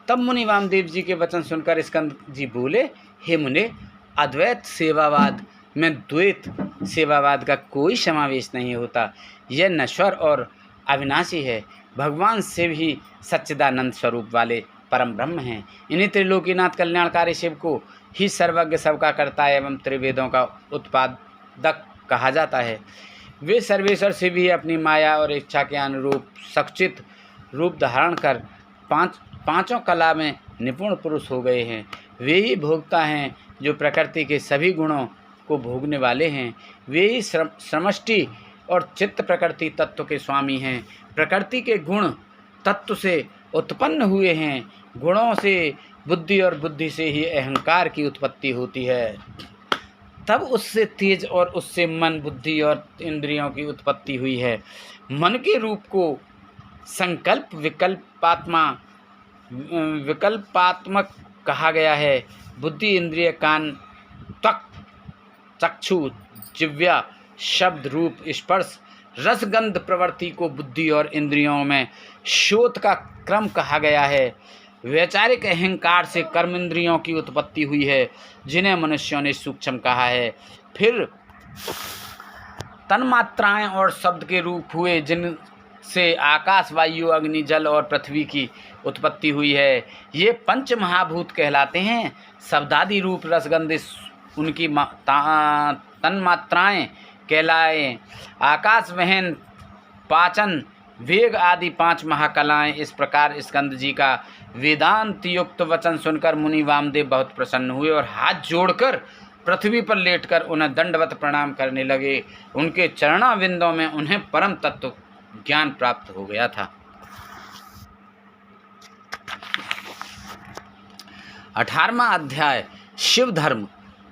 [SPEAKER 1] तब मुनि वामदेव जी के वचन सुनकर स्कंद जी बोले, हे मुने, अद्वैत सेवावाद में द्वैत सेवावाद का कोई समावेश नहीं होता। यह नश्वर और अविनाशी है। भगवान शिव ही सच्चिदानंद स्वरूप वाले परम ब्रह्म हैं। इन्हीं त्रिलोकीनाथ कल्याणकारी शिव को ही सर्वज्ञ सबका कर्ता एवं त्रिवेदों का उत्पादक कहा जाता है। वे सर्वेश्वर शिव ही अपनी माया और इच्छा के अनुरूप सचित रूप धारण कर पांचों कला में निपुण पुरुष हो गए हैं। वे ही भोक्ता हैं जो प्रकृति के सभी गुणों को भोगने वाले हैं। वे ही समष्टि और चित्त प्रकृति तत्व के स्वामी हैं। प्रकृति के गुण तत्व से उत्पन्न हुए हैं। गुणों से बुद्धि और बुद्धि से ही अहंकार की उत्पत्ति होती है। तब उससे तेज और उससे मन, बुद्धि और इंद्रियों की उत्पत्ति हुई है। मन के रूप को संकल्प विकल्पात्मक कहा गया है। बुद्धि, इंद्रिय, कान, त्वक, चक्षु, जिह्वा, शब्द, रूप, स्पर्श, रसगंध प्रवृत्ति को बुद्धि और इंद्रियों में शोध का क्रम कहा गया है। वैचारिक अहंकार से कर्म इंद्रियों की उत्पत्ति हुई है, जिन्हें मनुष्यों ने सूक्ष्म कहा है। फिर तन्मात्राएं और शब्द के रूप हुए, जिनसे आकाश, वायु, अग्नि, जल और पृथ्वी की उत्पत्ति हुई है। ये पंच महाभूत कहलाते हैं। शब्दादि, रूप, रसगंध उनकी तन्मात्राएं कहलाए। आकाश, वहन, पाचन, वेग आदि 5 महाकलाएं। इस प्रकार स्कंद जी का वेदांत युक्त वचन सुनकर मुनि वामदेव बहुत प्रसन्न हुए और हाथ जोड़कर पृथ्वी पर लेटकर उन्हें दंडवत प्रणाम करने लगे। उनके चरणाविंदों में उन्हें परम तत्व ज्ञान प्राप्त हो गया था। 18वां अध्याय, शिव धर्म।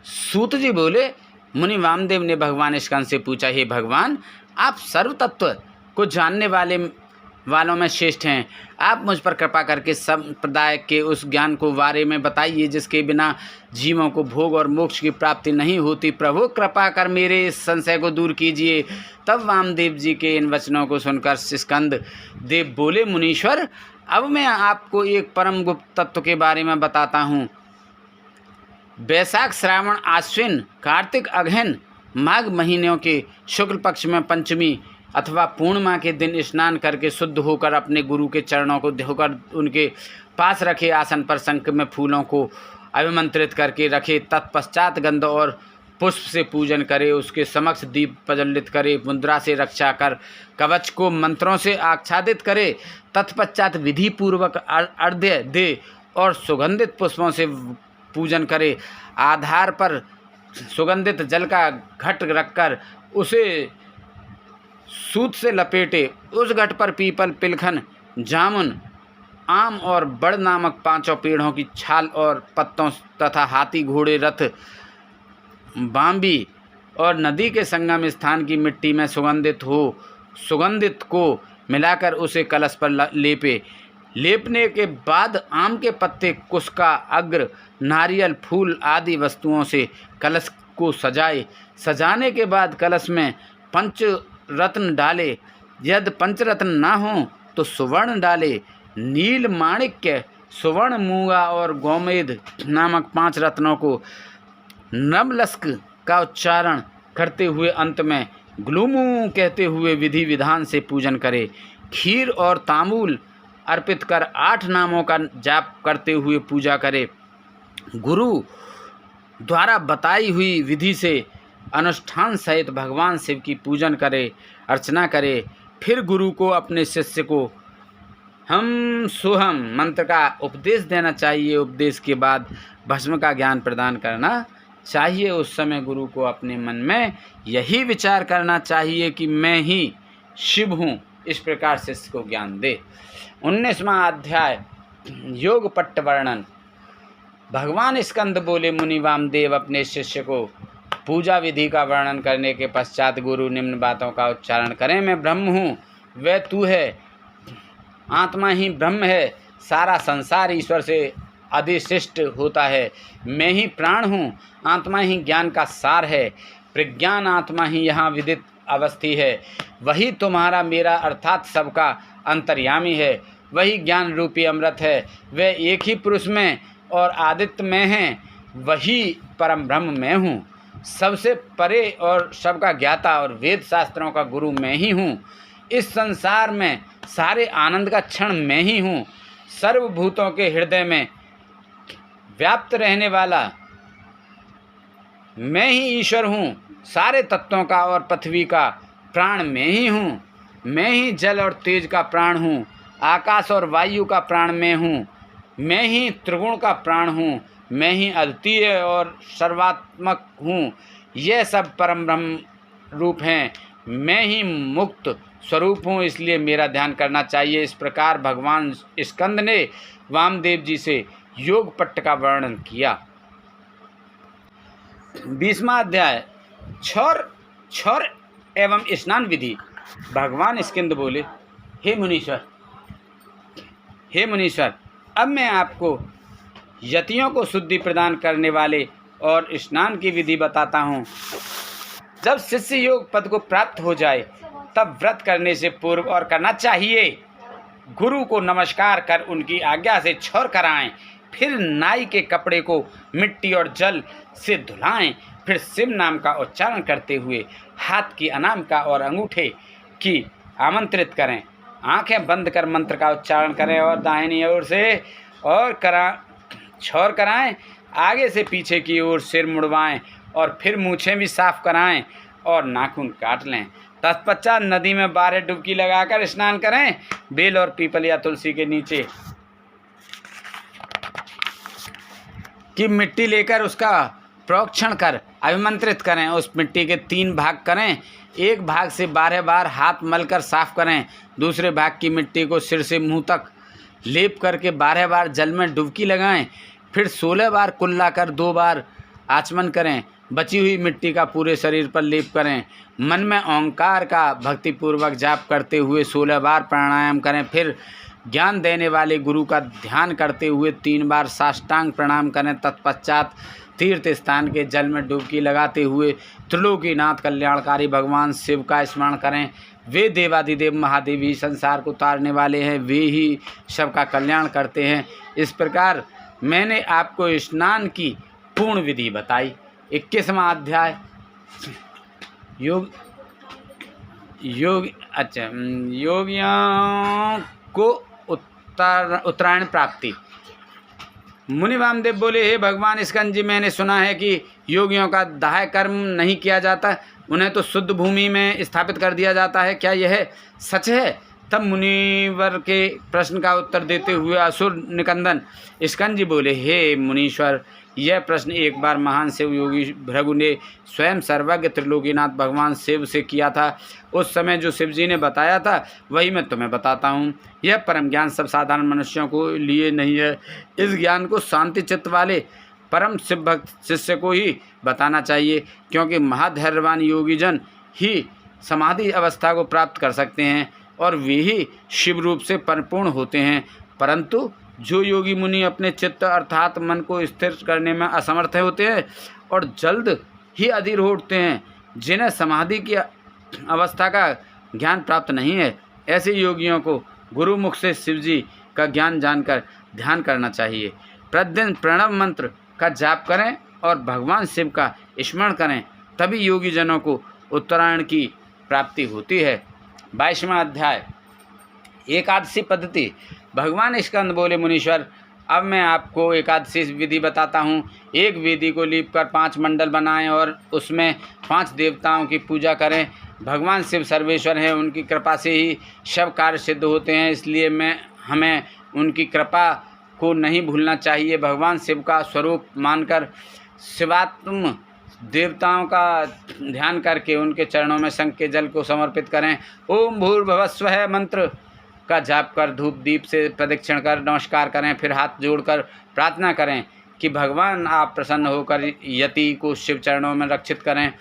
[SPEAKER 1] सूत जी बोले, मुनि वामदेव ने भगवान स्कंद से पूछा, हे भगवान, आप सर्व तत्व को जानने वालों में श्रेष्ठ हैं। आप मुझ पर कृपा करके संप्रदाय के उस ज्ञान को बारे में बताइए जिसके बिना जीवों को भोग और मोक्ष की प्राप्ति नहीं होती। प्रभु कृपा कर मेरे इस संशय को दूर कीजिए। तब वामदेव जी के इन वचनों को सुनकर स्कंद देव बोले, मुनीश्वर, अब मैं आपको एक परम गुप्त तत्व के बारे में बताता हूँ। वैशाख, श्रावण, आश्विन, कार्तिक, अगहन, माघ महीनों के शुक्ल पक्ष में पंचमी अथवा पूर्णिमा के दिन स्नान करके शुद्ध होकर अपने गुरु के चरणों को धोकर उनके पास रखे आसन पर शंख में फूलों को अभिमंत्रित करके रखे। तत्पश्चात गंध और पुष्प से पूजन करे, उसके समक्ष दीप प्रज्वलित करे, मुद्रा से रक्षा कर कवच को मंत्रों से आच्छादित करे। तत्पश्चात विधि पूर्वक अर्घ्य दे और सुगंधित पुष्पों से पूजन करे। आधार पर सुगंधित जल का घट रखकर उसे सूत से लपेटे। उस घट पर पीपल, पिलखन, जामुन, आम और बड़ नामक 5 पेड़ों की छाल और पत्तों तथा हाथी, घोड़े, रथ, बांबी और नदी के संगम स्थान की मिट्टी में सुगंधित को मिलाकर उसे कलश पर लेपे। लेपने के बाद आम के पत्ते, कुसका, अग्र, नारियल, फूल आदि वस्तुओं से कलश को सजाए। सजाने के बाद कलश में पंचरत्न डाले। यदि पंचरत्न ना हो तो सुवर्ण डाले। नील, माणिक्य, सुवर्ण, मूंगा और गोमेद नामक 5 रत्नों को नवलस्क का उच्चारण करते हुए अंत में ग्लूमू कहते हुए विधि विधान से पूजन करे। खीर और तांबूल अर्पित कर 8 नामों का जाप करते हुए पूजा करे। गुरु द्वारा बताई हुई विधि से अनुष्ठान सहित भगवान शिव की पूजन करे, अर्चना करे। फिर गुरु को अपने शिष्य को हम सोहम मंत्र का उपदेश देना चाहिए। उपदेश के बाद भस्म का ज्ञान प्रदान करना चाहिए। उस समय गुरु को अपने मन में यही विचार करना चाहिए कि मैं ही शिव हूँ। इस प्रकार शिष्य को ज्ञान दे। 19वां अध्याय योग पट्ट वर्णन। भगवान स्कंद बोले, मुनि वामदेव अपने शिष्य को पूजा विधि का वर्णन करने के पश्चात गुरु निम्न बातों का उच्चारण करें। मैं ब्रह्म हूँ, वह तू है। आत्मा ही ब्रह्म है। सारा संसार ईश्वर से अधिष्ठित होता है। मैं ही प्राण हूँ। आत्मा ही ज्ञान का सार है। प्रज्ञान आत्मा ही यहाँ विदित अवस्थित है। वही तुम्हारा मेरा अर्थात सबका अंतर्यामी है। वही ज्ञान रूपी अमृत है। वह एक ही पुरुष में और आदित्य में है। वही परम ब्रह्म मैं हूँ। सबसे परे और सबका ज्ञाता और वेद शास्त्रों का गुरु मैं ही हूँ। इस संसार में सारे आनंद का क्षण मैं ही हूँ। सर्वभूतों के हृदय में व्याप्त रहने वाला मैं ही ईश्वर हूँ। सारे तत्वों का और पृथ्वी का प्राण मैं ही हूँ। मैं ही जल और तेज का प्राण हूँ। आकाश और वायु का प्राण मैं हूँ। मैं ही त्रिगुण का प्राण हूँ। मैं ही अद्वितीय और सर्वात्मक हूँ। यह सब परम ब्रह्म रूप हैं। मैं ही मुक्त स्वरूप हूँ, इसलिए मेरा ध्यान करना चाहिए। इस प्रकार भगवान स्कंद ने वामदेव जी से योग पट्ट का वर्णन किया। 20वां अध्याय क्षौर एवं स्नान विधि। भगवान स्कंद बोले, हे मुनीश्वर, अब मैं आपको यतियों को शुद्धि प्रदान करने वाले और स्नान की विधि बताता हूँ। जब शिष्य योग पद को प्राप्त हो जाए तब व्रत करने से पूर्व और करना चाहिए। गुरु को नमस्कार कर उनकी आज्ञा से क्षौर कराएं। फिर नाई के कपड़े को मिट्टी और जल से धुलाएं। फिर शिव नाम का उच्चारण करते हुए हाथ की अनामिका और अंगूठे की आमंत्रित करें। आंखें बंद कर मंत्र का उच्चारण करें और दाहिनी ओर से और क्षौर कराएं। आगे से पीछे की ओर सिर मुड़वाएं और फिर मूछें भी साफ कराएं और नाखून काट लें। तत्पश्चात नदी में 12 डुबकी लगाकर स्नान करें। बेल और पीपल या तुलसी के नीचे की मिट्टी लेकर उसका प्रोक्षण कर अभिमंत्रित करें। उस मिट्टी के 3 भाग करें। एक भाग से 12 बार हाथ मलकर साफ करें। दूसरे भाग की मिट्टी को सिर से मुंह तक लेप करके 12 बार जल में डुबकी लगाएं। फिर 16 बार कुल्ला कर 2 बार आचमन करें। बची हुई मिट्टी का पूरे शरीर पर लेप करें। मन में ओंकार का भक्तिपूर्वक जाप करते हुए 16 बार प्राणायाम करें। फिर ज्ञान देने वाले गुरु का ध्यान करते हुए 3 बार साष्टांग प्रणाम करें। तत्पश्चात तीर्थ स्थान के जल में डुबकी लगाते हुए त्रिलोकीनाथ कल्याणकारी भगवान शिव का स्मरण करें। वे देवादिदेव महादेव ही संसार को तारने वाले हैं। वे ही सबका कल्याण करते हैं। इस प्रकार मैंने आपको स्नान की पूर्ण विधि बताई। 21वां अध्याय योगियों को उत्तरायण प्राप्ति। मुनि वामदेव बोले, हे भगवान स्कंद जी, मैंने सुना है कि योगियों का दाह कर्म नहीं किया जाता, उन्हें तो शुद्ध भूमि में स्थापित कर दिया जाता है, क्या यह सच है? तब मुनिवर के प्रश्न का उत्तर देते हुए असुर निकंदन स्कंद जी बोले, हे मुनीश्वर, यह प्रश्न एक बार महान शिव योगी भृगु ने स्वयं सर्वज्ञ त्रिलोकीनाथ भगवान शिव से किया था। उस समय जो शिव जी ने बताया था वही मैं तुम्हें बताता हूँ। यह परम ज्ञान सब साधारण मनुष्यों को लिए नहीं है। इस ज्ञान को शांति चित्त वाले परम शिव भक्त शिष्य को ही बताना चाहिए, क्योंकि महाधैर्यवान योगीजन ही समाधि अवस्था को प्राप्त कर सकते हैं और वे ही शिव रूप से परिपूर्ण होते हैं। परंतु जो योगी मुनि अपने चित्त अर्थात मन को स्थिर करने में असमर्थ होते हैं और जल्द ही अधीर हो उठते हैं, जिन्हें समाधि की अवस्था का ज्ञान प्राप्त नहीं है, ऐसे योगियों को गुरुमुख से शिव जी का ज्ञान जानकर ध्यान करना चाहिए। प्रतिदिन प्रणव मंत्र का जाप करें और भगवान शिव का स्मरण करें, तभी योगी जनों को उत्तरायण की प्राप्ति होती है। 22वां अध्याय, एकादशी पद्धति। भगवान स्कंद बोले, मुनीश्वर, अब मैं आपको एकादशी विधि बताता हूँ। एक वेदी को लीप कर 5 मंडल बनाएं और उसमें 5 देवताओं की पूजा करें। भगवान शिव सर्वेश्वर हैं, उनकी कृपा से ही सब कार्य सिद्ध होते हैं, इसलिए हमें उनकी कृपा को नहीं भूलना चाहिए। भगवान शिव का स्वरूप मानकर शिवात्म देवताओं का ध्यान करके उनके चरणों में शंख के जल को समर्पित करें। ओम भूर्भुवस्वः मंत्र का जाप कर धूप दीप से प्रदक्षिण कर नमस्कार करें, फिर हाथ जोड़कर प्रार्थना करें कि भगवान आप प्रसन्न होकर यति को शिव चरणों में रक्षित करें।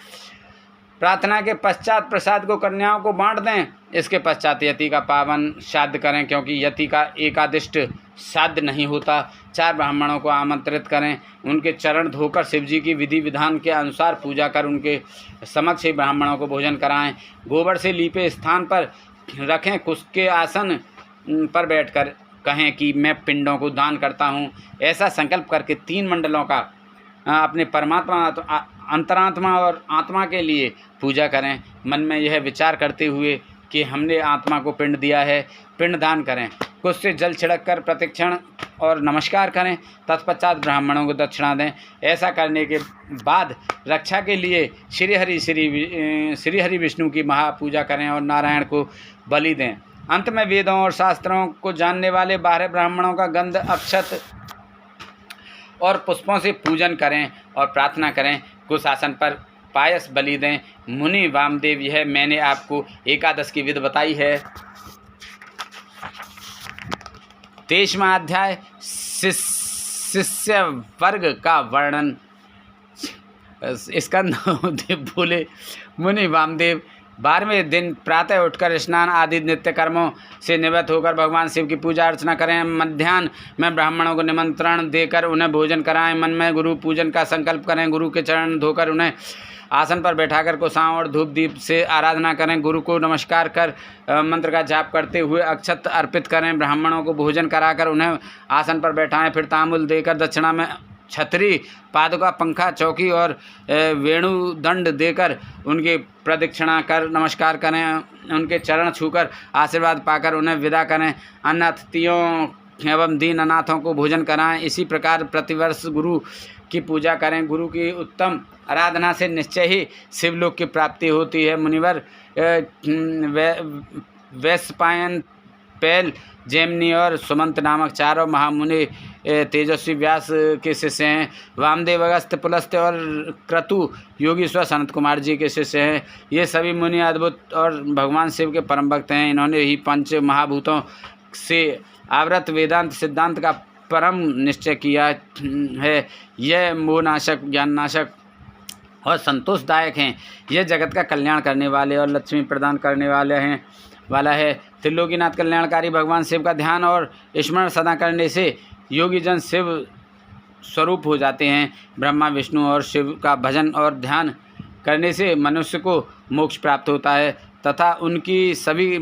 [SPEAKER 1] प्रार्थना के पश्चात प्रसाद को कन्याओं को बांट दें। इसके पश्चात यति का पावन श्राद्ध करें, क्योंकि यति का एकादिष्ट श्राद्ध नहीं होता। 4 ब्राह्मणों को आमंत्रित करें, उनके चरण धोकर शिवजी की विधि विधान के अनुसार पूजा कर उनके समक्ष ही ब्राह्मणों को भोजन कराएं। गोबर से लीपे स्थान पर रखें, कुश के आसन पर बैठकर कहें कि मैं पिंडों को दान करता हूँ। ऐसा संकल्प करके 3 मंडलों का अपने परमात्मा अंतरात्मा और आत्मा के लिए पूजा करें। मन में यह विचार करते हुए कि हमने आत्मा को पिंड दिया है, पिंड दान करें। कुछ से जल छिड़क कर प्रदक्षिण और नमस्कार करें, तत्पश्चात ब्राह्मणों को दक्षिणा दें। ऐसा करने के बाद रक्षा के लिए श्री हरि विष्णु की महापूजा करें और नारायण को बलि दें। अंत में वेदों और शास्त्रों को जानने वाले बाहर ब्राह्मणों का गंध अक्षत और पुष्पों से पूजन करें और प्रार्थना करें। कुछ आसन पर पायस बलि दें। मुनि वामदेव, यह मैंने आपको एकादश की विधि बताई है। 23वां अध्याय, शिष्य वर्ग का वर्णन। स्कंद बोले, मुनि वामदेव, 12वें दिन प्रातः उठकर स्नान आदि नित्य कर्मों से निवृत्त होकर भगवान शिव की पूजा अर्चना करें। मध्याह्न में ब्राह्मणों को निमंत्रण देकर उन्हें भोजन कराएं। मन में गुरु पूजन का संकल्प करें। गुरु के चरण धोकर उन्हें आसन पर बैठाकर कुशां और धूप दीप से आराधना करें। गुरु को नमस्कार कर मंत्र का जाप करते हुए अक्षत अर्पित करें। ब्राह्मणों को भोजन कराकर उन्हें आसन पर बैठाएं। फिर तांबूल देकर दक्षिणा में छतरी, पादुका, पंखा, चौकी और वेणु दंड देकर उनकी प्रदक्षिणा कर नमस्कार करें। उनके चरण छूकर आशीर्वाद पाकर उन्हें विदा करें। अन्य अतिथियों एवं दीन अनाथों को भोजन कराएं। इसी प्रकार प्रतिवर्ष गुरु की पूजा करें। गुरु की उत्तम आराधना से निश्चय ही शिवलोक की प्राप्ति होती है। मुनिवर, वैशंपायन, पैल, जैमिनी और सुमंत नामक 4 महामुनि तेजस्वी व्यास के शिष्य हैं। वामदेव, अगस्त्य, पुलस्त्य और क्रतु योगीश्वर सनत कुमार जी के शिष्य हैं। ये सभी मुनि अद्भुत और भगवान शिव के परम भक्त हैं। इन्होंने ही 5 महाभूतों से आवृत वेदांत सिद्धांत का परम निश्चय किया है। यह मोहनाशक, ज्ञाननाशक और संतोषदायक हैं। यह जगत का कल्याण करने वाले और लक्ष्मी प्रदान करने वाला है। त्रिलोकीनाथ कल्याणकारी भगवान शिव का ध्यान और स्मरण सदा करने से योगी जन शिव स्वरूप हो जाते हैं। ब्रह्मा, विष्णु और शिव का भजन और ध्यान करने से मनुष्य को मोक्ष प्राप्त होता है तथा उनकी सभी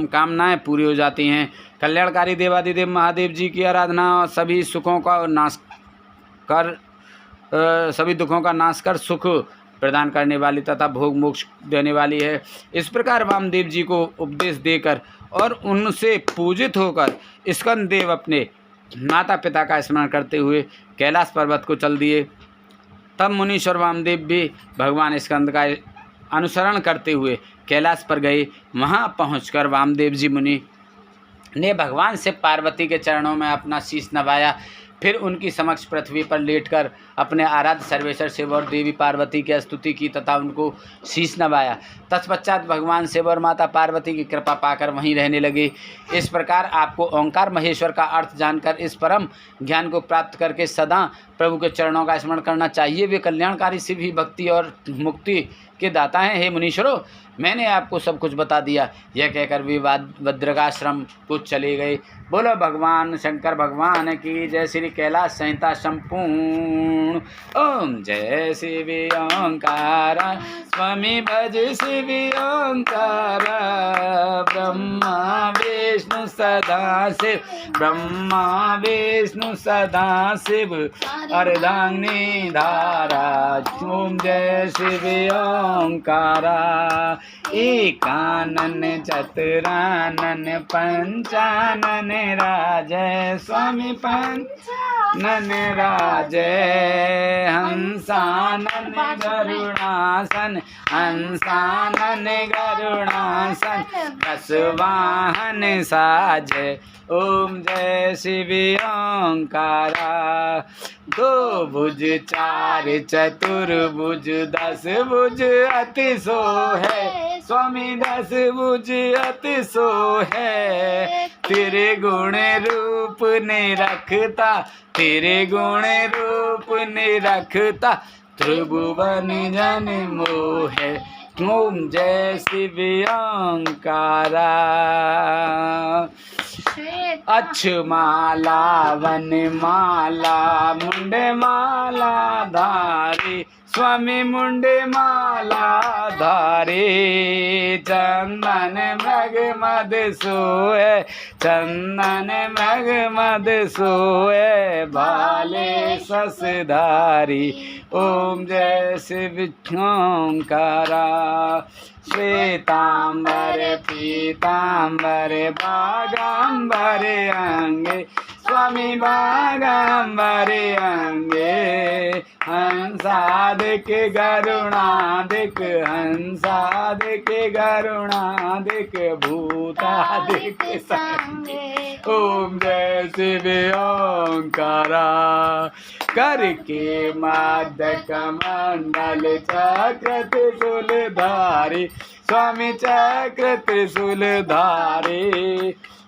[SPEAKER 1] कामनाएं पूरी हो जाती हैं। कल्याणकारी देवादिदेव महादेव जी की आराधना सभी दुखों का नाश कर सुख प्रदान करने वाली तथा भोग मोक्ष देने वाली है। इस प्रकार वामदेव जी को उपदेश देकर और उनसे पूजित होकर स्कंद देव अपने माता पिता का स्मरण करते हुए कैलाश पर्वत को चल दिए। तब मुनीश्वर वामदेव भी भगवान स्कंद का अनुसरण करते हुए कैलाश पर गए। वहाँ पहुंचकर वामदेव जी मुनि ने भगवान से पार्वती के चरणों में अपना शीश नवाया। फिर उनकी समक्ष पृथ्वी पर लेटकर अपने आराध्य सर्वेश्वर शिव और देवी पार्वती की स्तुति की तथा उनको शीश नवाया। तत्पश्चात भगवान शिव और माता पार्वती की कृपा पाकर वहीं रहने लगे। इस प्रकार आपको ओंकार महेश्वर का अर्थ जानकर इस परम ज्ञान को प्राप्त करके सदा प्रभु के चरणों का स्मरण करना चाहिए। वे कल्याणकारी शिव ही भक्ति और मुक्ति के दाता हैं। हे मुनीश्वरों, मैंने आपको सब कुछ बता दिया। यह कहकर वे भद्रकाश्रम को चले गए। बोलो भगवान शंकर भगवान की जय। श्री कैलाश संहिता संपूर्ण। ओम जय शिव ओंकार स्वामी भज शिव ओंकार। ब्रह्मा विष्णु सदा शिव, ब्रह्मा विष्णु सदा शिव, अर्धांगिनी धारा। ओम जय शिव ओंकारा। एकानन चतुरानन पंचानन राजय स्वामी पंचानन राजय। हंसानन गरुड़ासन, हंसानन गरुड़ासन, दसवाहन साजय। ओम जय शिव ओंकारा। दो भुज चार चतुर्भुज, दस भुज अति सो है स्वामी, दस भुज अति सो है। तेरे गुण रूप ने रखता, तेरे गुण रूप ने रखता, त्रिभुवन जन मोह। ओम जय शिव ओंकारा। अक्षमाला वनमाला मुंड माला धारी स्वामी, मुंड माला धारी। चंदन मृग मद सोए, चंदन मृग मद सोए, भाले ससधारी। ओम जय शिव ओंकारा। श्वेतांबर पीतांबर बागांबर अंगे स्वामी, बागांबर अंगे। हंसादिक गरुणादिक, हंसादिक गरुणादिक, भूतादिक संगे। ओम जय शिव ओंकारा। करके मध्य कमंडल चक्र त्रिशूलधारी स्वामी, चक्र त्रिशूलधारी।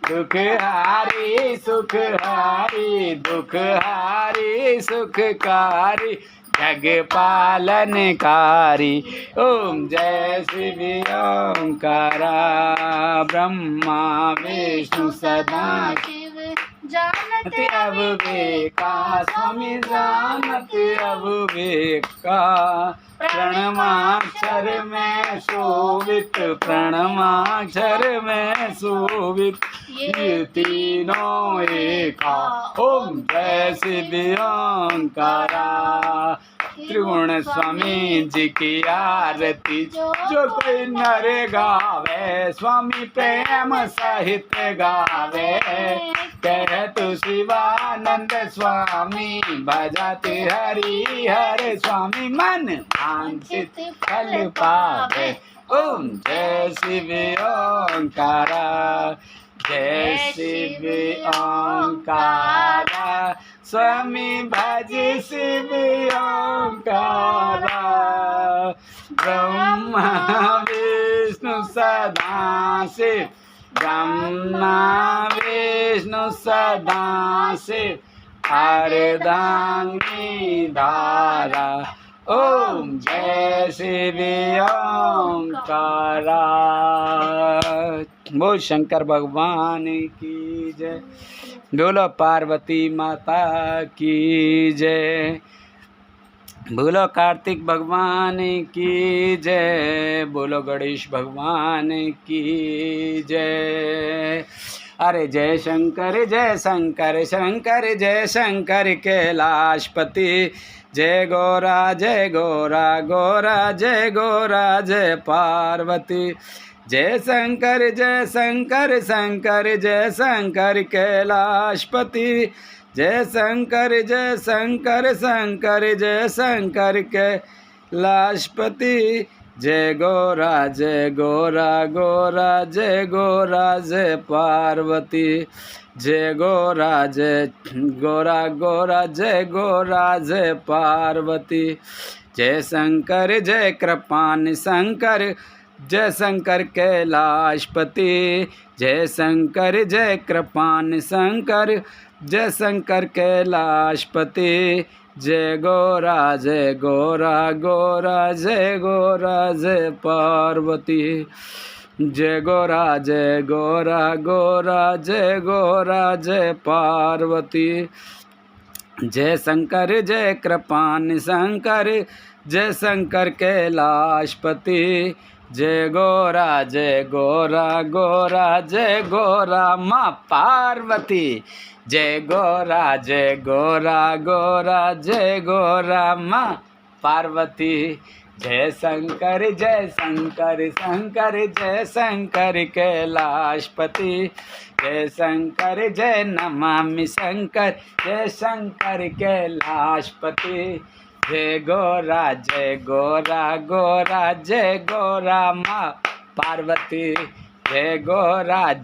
[SPEAKER 1] दुख हारी सुख हारी, दुख हारी सुखकारी, जग पालनकारी। ओम जय शिव ओंकारा। ब्रह्मा विष्णु सदा शिव, जानत अब वेका स्वामी, जानत अब वेका। प्रणमाक्षर में शोभित, प्रणमाक्षर में शोभित, ये तीनों एका। ओम जय शिव ओंकारा। त्रिगुण स्वामी जी की आरती जो कोई नर गावे, स्वामी प्रेम सहित गावे। कह तु शिवानंद स्वामी, भजते हरि हर स्वामी, मन वांछित फल पावे। ओम जय शिव ओंकारा। जय शिव ओंकारा। स्वामी भज शिव ओंकारा। ब्रह्मा विष्णु सदा शिव, ब्रह्मा विष्णु सदा शिव, अर्धांगिनी धारा। ओम जय शिव ओंकारा। बोल शंकर भगवान की जय। बोलो पार्वती माता की जय। बोलो कार्तिक भगवान की जय। बोलो गणेश भगवान की जय। अरे जय शंकर शंकर जय शंकर कैलाशपति। जय गोरा गोरा जय गोरा जय पार्वती। जय शंकर शंकर जय शंकर कैलाशपति। जय शंकर शंकर जय शंकर कैलाशपति। जय गोरा गोरा जय गोरा जय पार्वती। जय गोरा गोरा जय गोरा जय पार्वती। जय शंकर जय कृपान शंकर जय शंकर कैलाशपति। जय शंकर जय कृपान शंकर जय शंकर कैलाशपति। जय गोरा गोरा जय गोरा जय पार्वती। जय गोरा गोरा जय गोरा जय पार्वती। जय शंकर जय कृपान शंकर जय शंकर कैलाशपति। जय गोरा गोरा जय गोरा माँ पार्वती। जय गोरा गोरा जय गोरा माँ पार्वती। जय शंकर शंकर जय शंकर कैलाशपति। जय शंकर जय नमामि शंकर जय शंकर कैलाशपति। जय गोरा गोरा जय गोरा माँ पार्वती। जय गोरा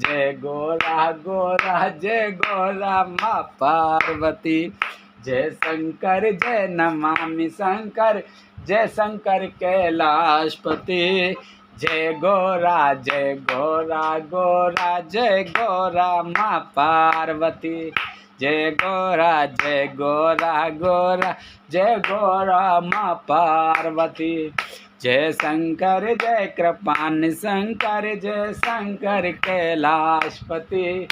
[SPEAKER 1] गोरा जय गोरा माँ पार्वती। जय शंकर जय नमामि शंकर जय शंकर कैलाशपति। जय गोरा गोरा जय गोरा माँ पार्वती। जय गोरा गोरा जय गोरा माँ पार्वती। जय शंकर जय कृपान शंकर जय शंकर कैलाशपति।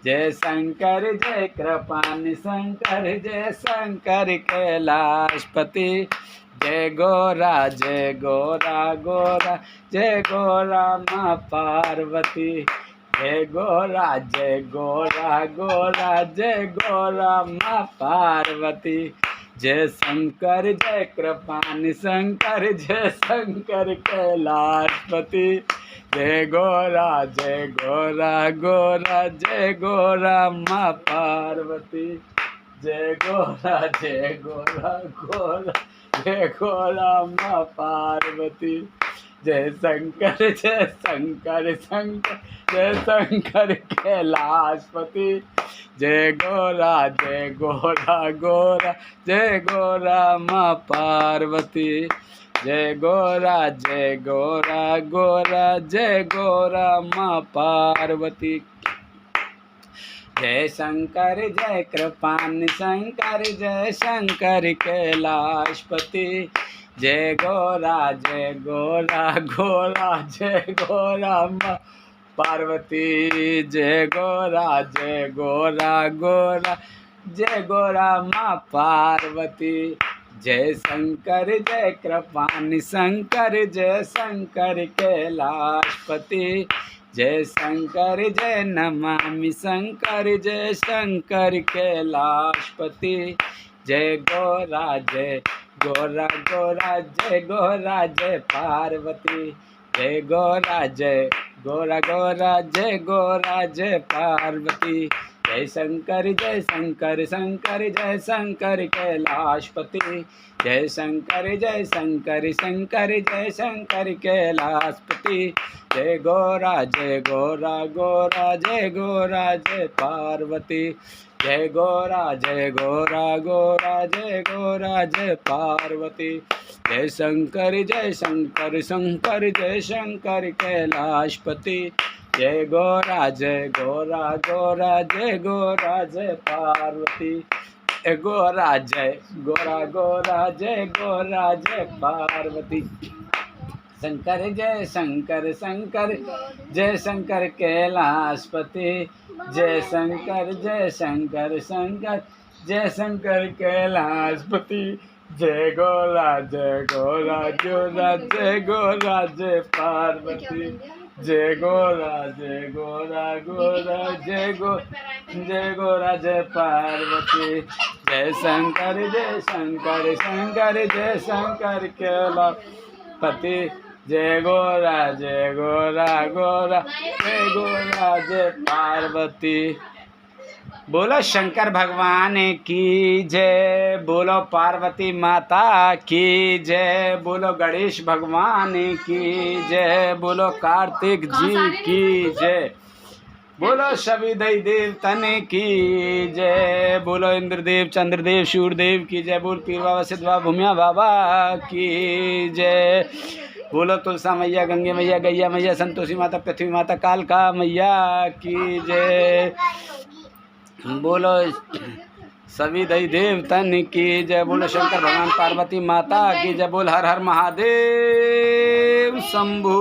[SPEAKER 1] जय शंकर जय कृपान शंकर जय शंकर कैलाशपति। जय गोरा गोरा जय गोरा माँ पार्वती। जय गोरा गोरा जय गोरा माँ पार्वती। जय शंकर जय कृपान शंकर जय शंकर कैलाशपति। जय गोरा गोरा जय गोरा माँ पार्वती। जय गोरा गोरा जय गोरा माँ पार्वती। जय शंकर शंकर जय शंकर कैलाशपति। जय गोरा गोरा जय गोरा माँ पार्वती। जय गोरा गोरा जय गोरा माँ पार्वती। जय शंकर जय कृपान शंकर जय शंकर कैलाशपति। जय गोरा गोरा जय गोरा माँ पार्वती। जय गोरा गोरा जय गोरा माँ पार्वती। जय शंकर जय कृपान शंकर जय शंकर कैलाशपति। जय शंकर जय नमामि शंकर जय शंकर कैलाशपति। जय गोरा गोरा जय गोरा जय पार्वती। जय गोरा गोरा जय गोरा जय पार्वती। जय शंकर शंकर जय शंकर कैलाशपति। जय शंकर शंकर जय शंकर कैलाशपति। जय गोरा गोरा जय गोरा जय पार्वती। जय गोरा गोरा जय गोरा जय पार्वती। जय शंकर शंकर जय शंकर कैलाशपति। जय गोरा गोरा जय गोरा जय पार्वती। जय गोरा गोरा जय गोरा जय पार्वती। शंकर जय शंकर कैलाशपति। जय शंकर जय शंकर कैलाशपति। जय गोरा गोरा जय गोरा जय पार्वती। जय गोरा गोरा जय गोरा जय पार्वती। जय शंकर शंकर जय शंकर केलपति। जय गोरा जय गोरा जय पार्वती। बोलो शंकर भगवान की जय, बोलो पार्वती माता की जय, बोलो गणेश भगवान की जय, बोलो कार्तिक जी की जय, बोलो सभी दई देवतन की जय, बोलो इंद्रदेव चंद्रदेव सूर्यदेव की जय, बोल पीर बाबा सिद्ध बाबा भूमिया बाबा की जय, बोलो तुलसा मैया गंगे मैया गैया मैया संतोषी माता पृथ्वी माता कालका मैया की जय, बोलो सभी दई देवतन की जय, बोलो शंकर भगवान पार्वती माता की जय, बोल हर हर महादेव शंभू।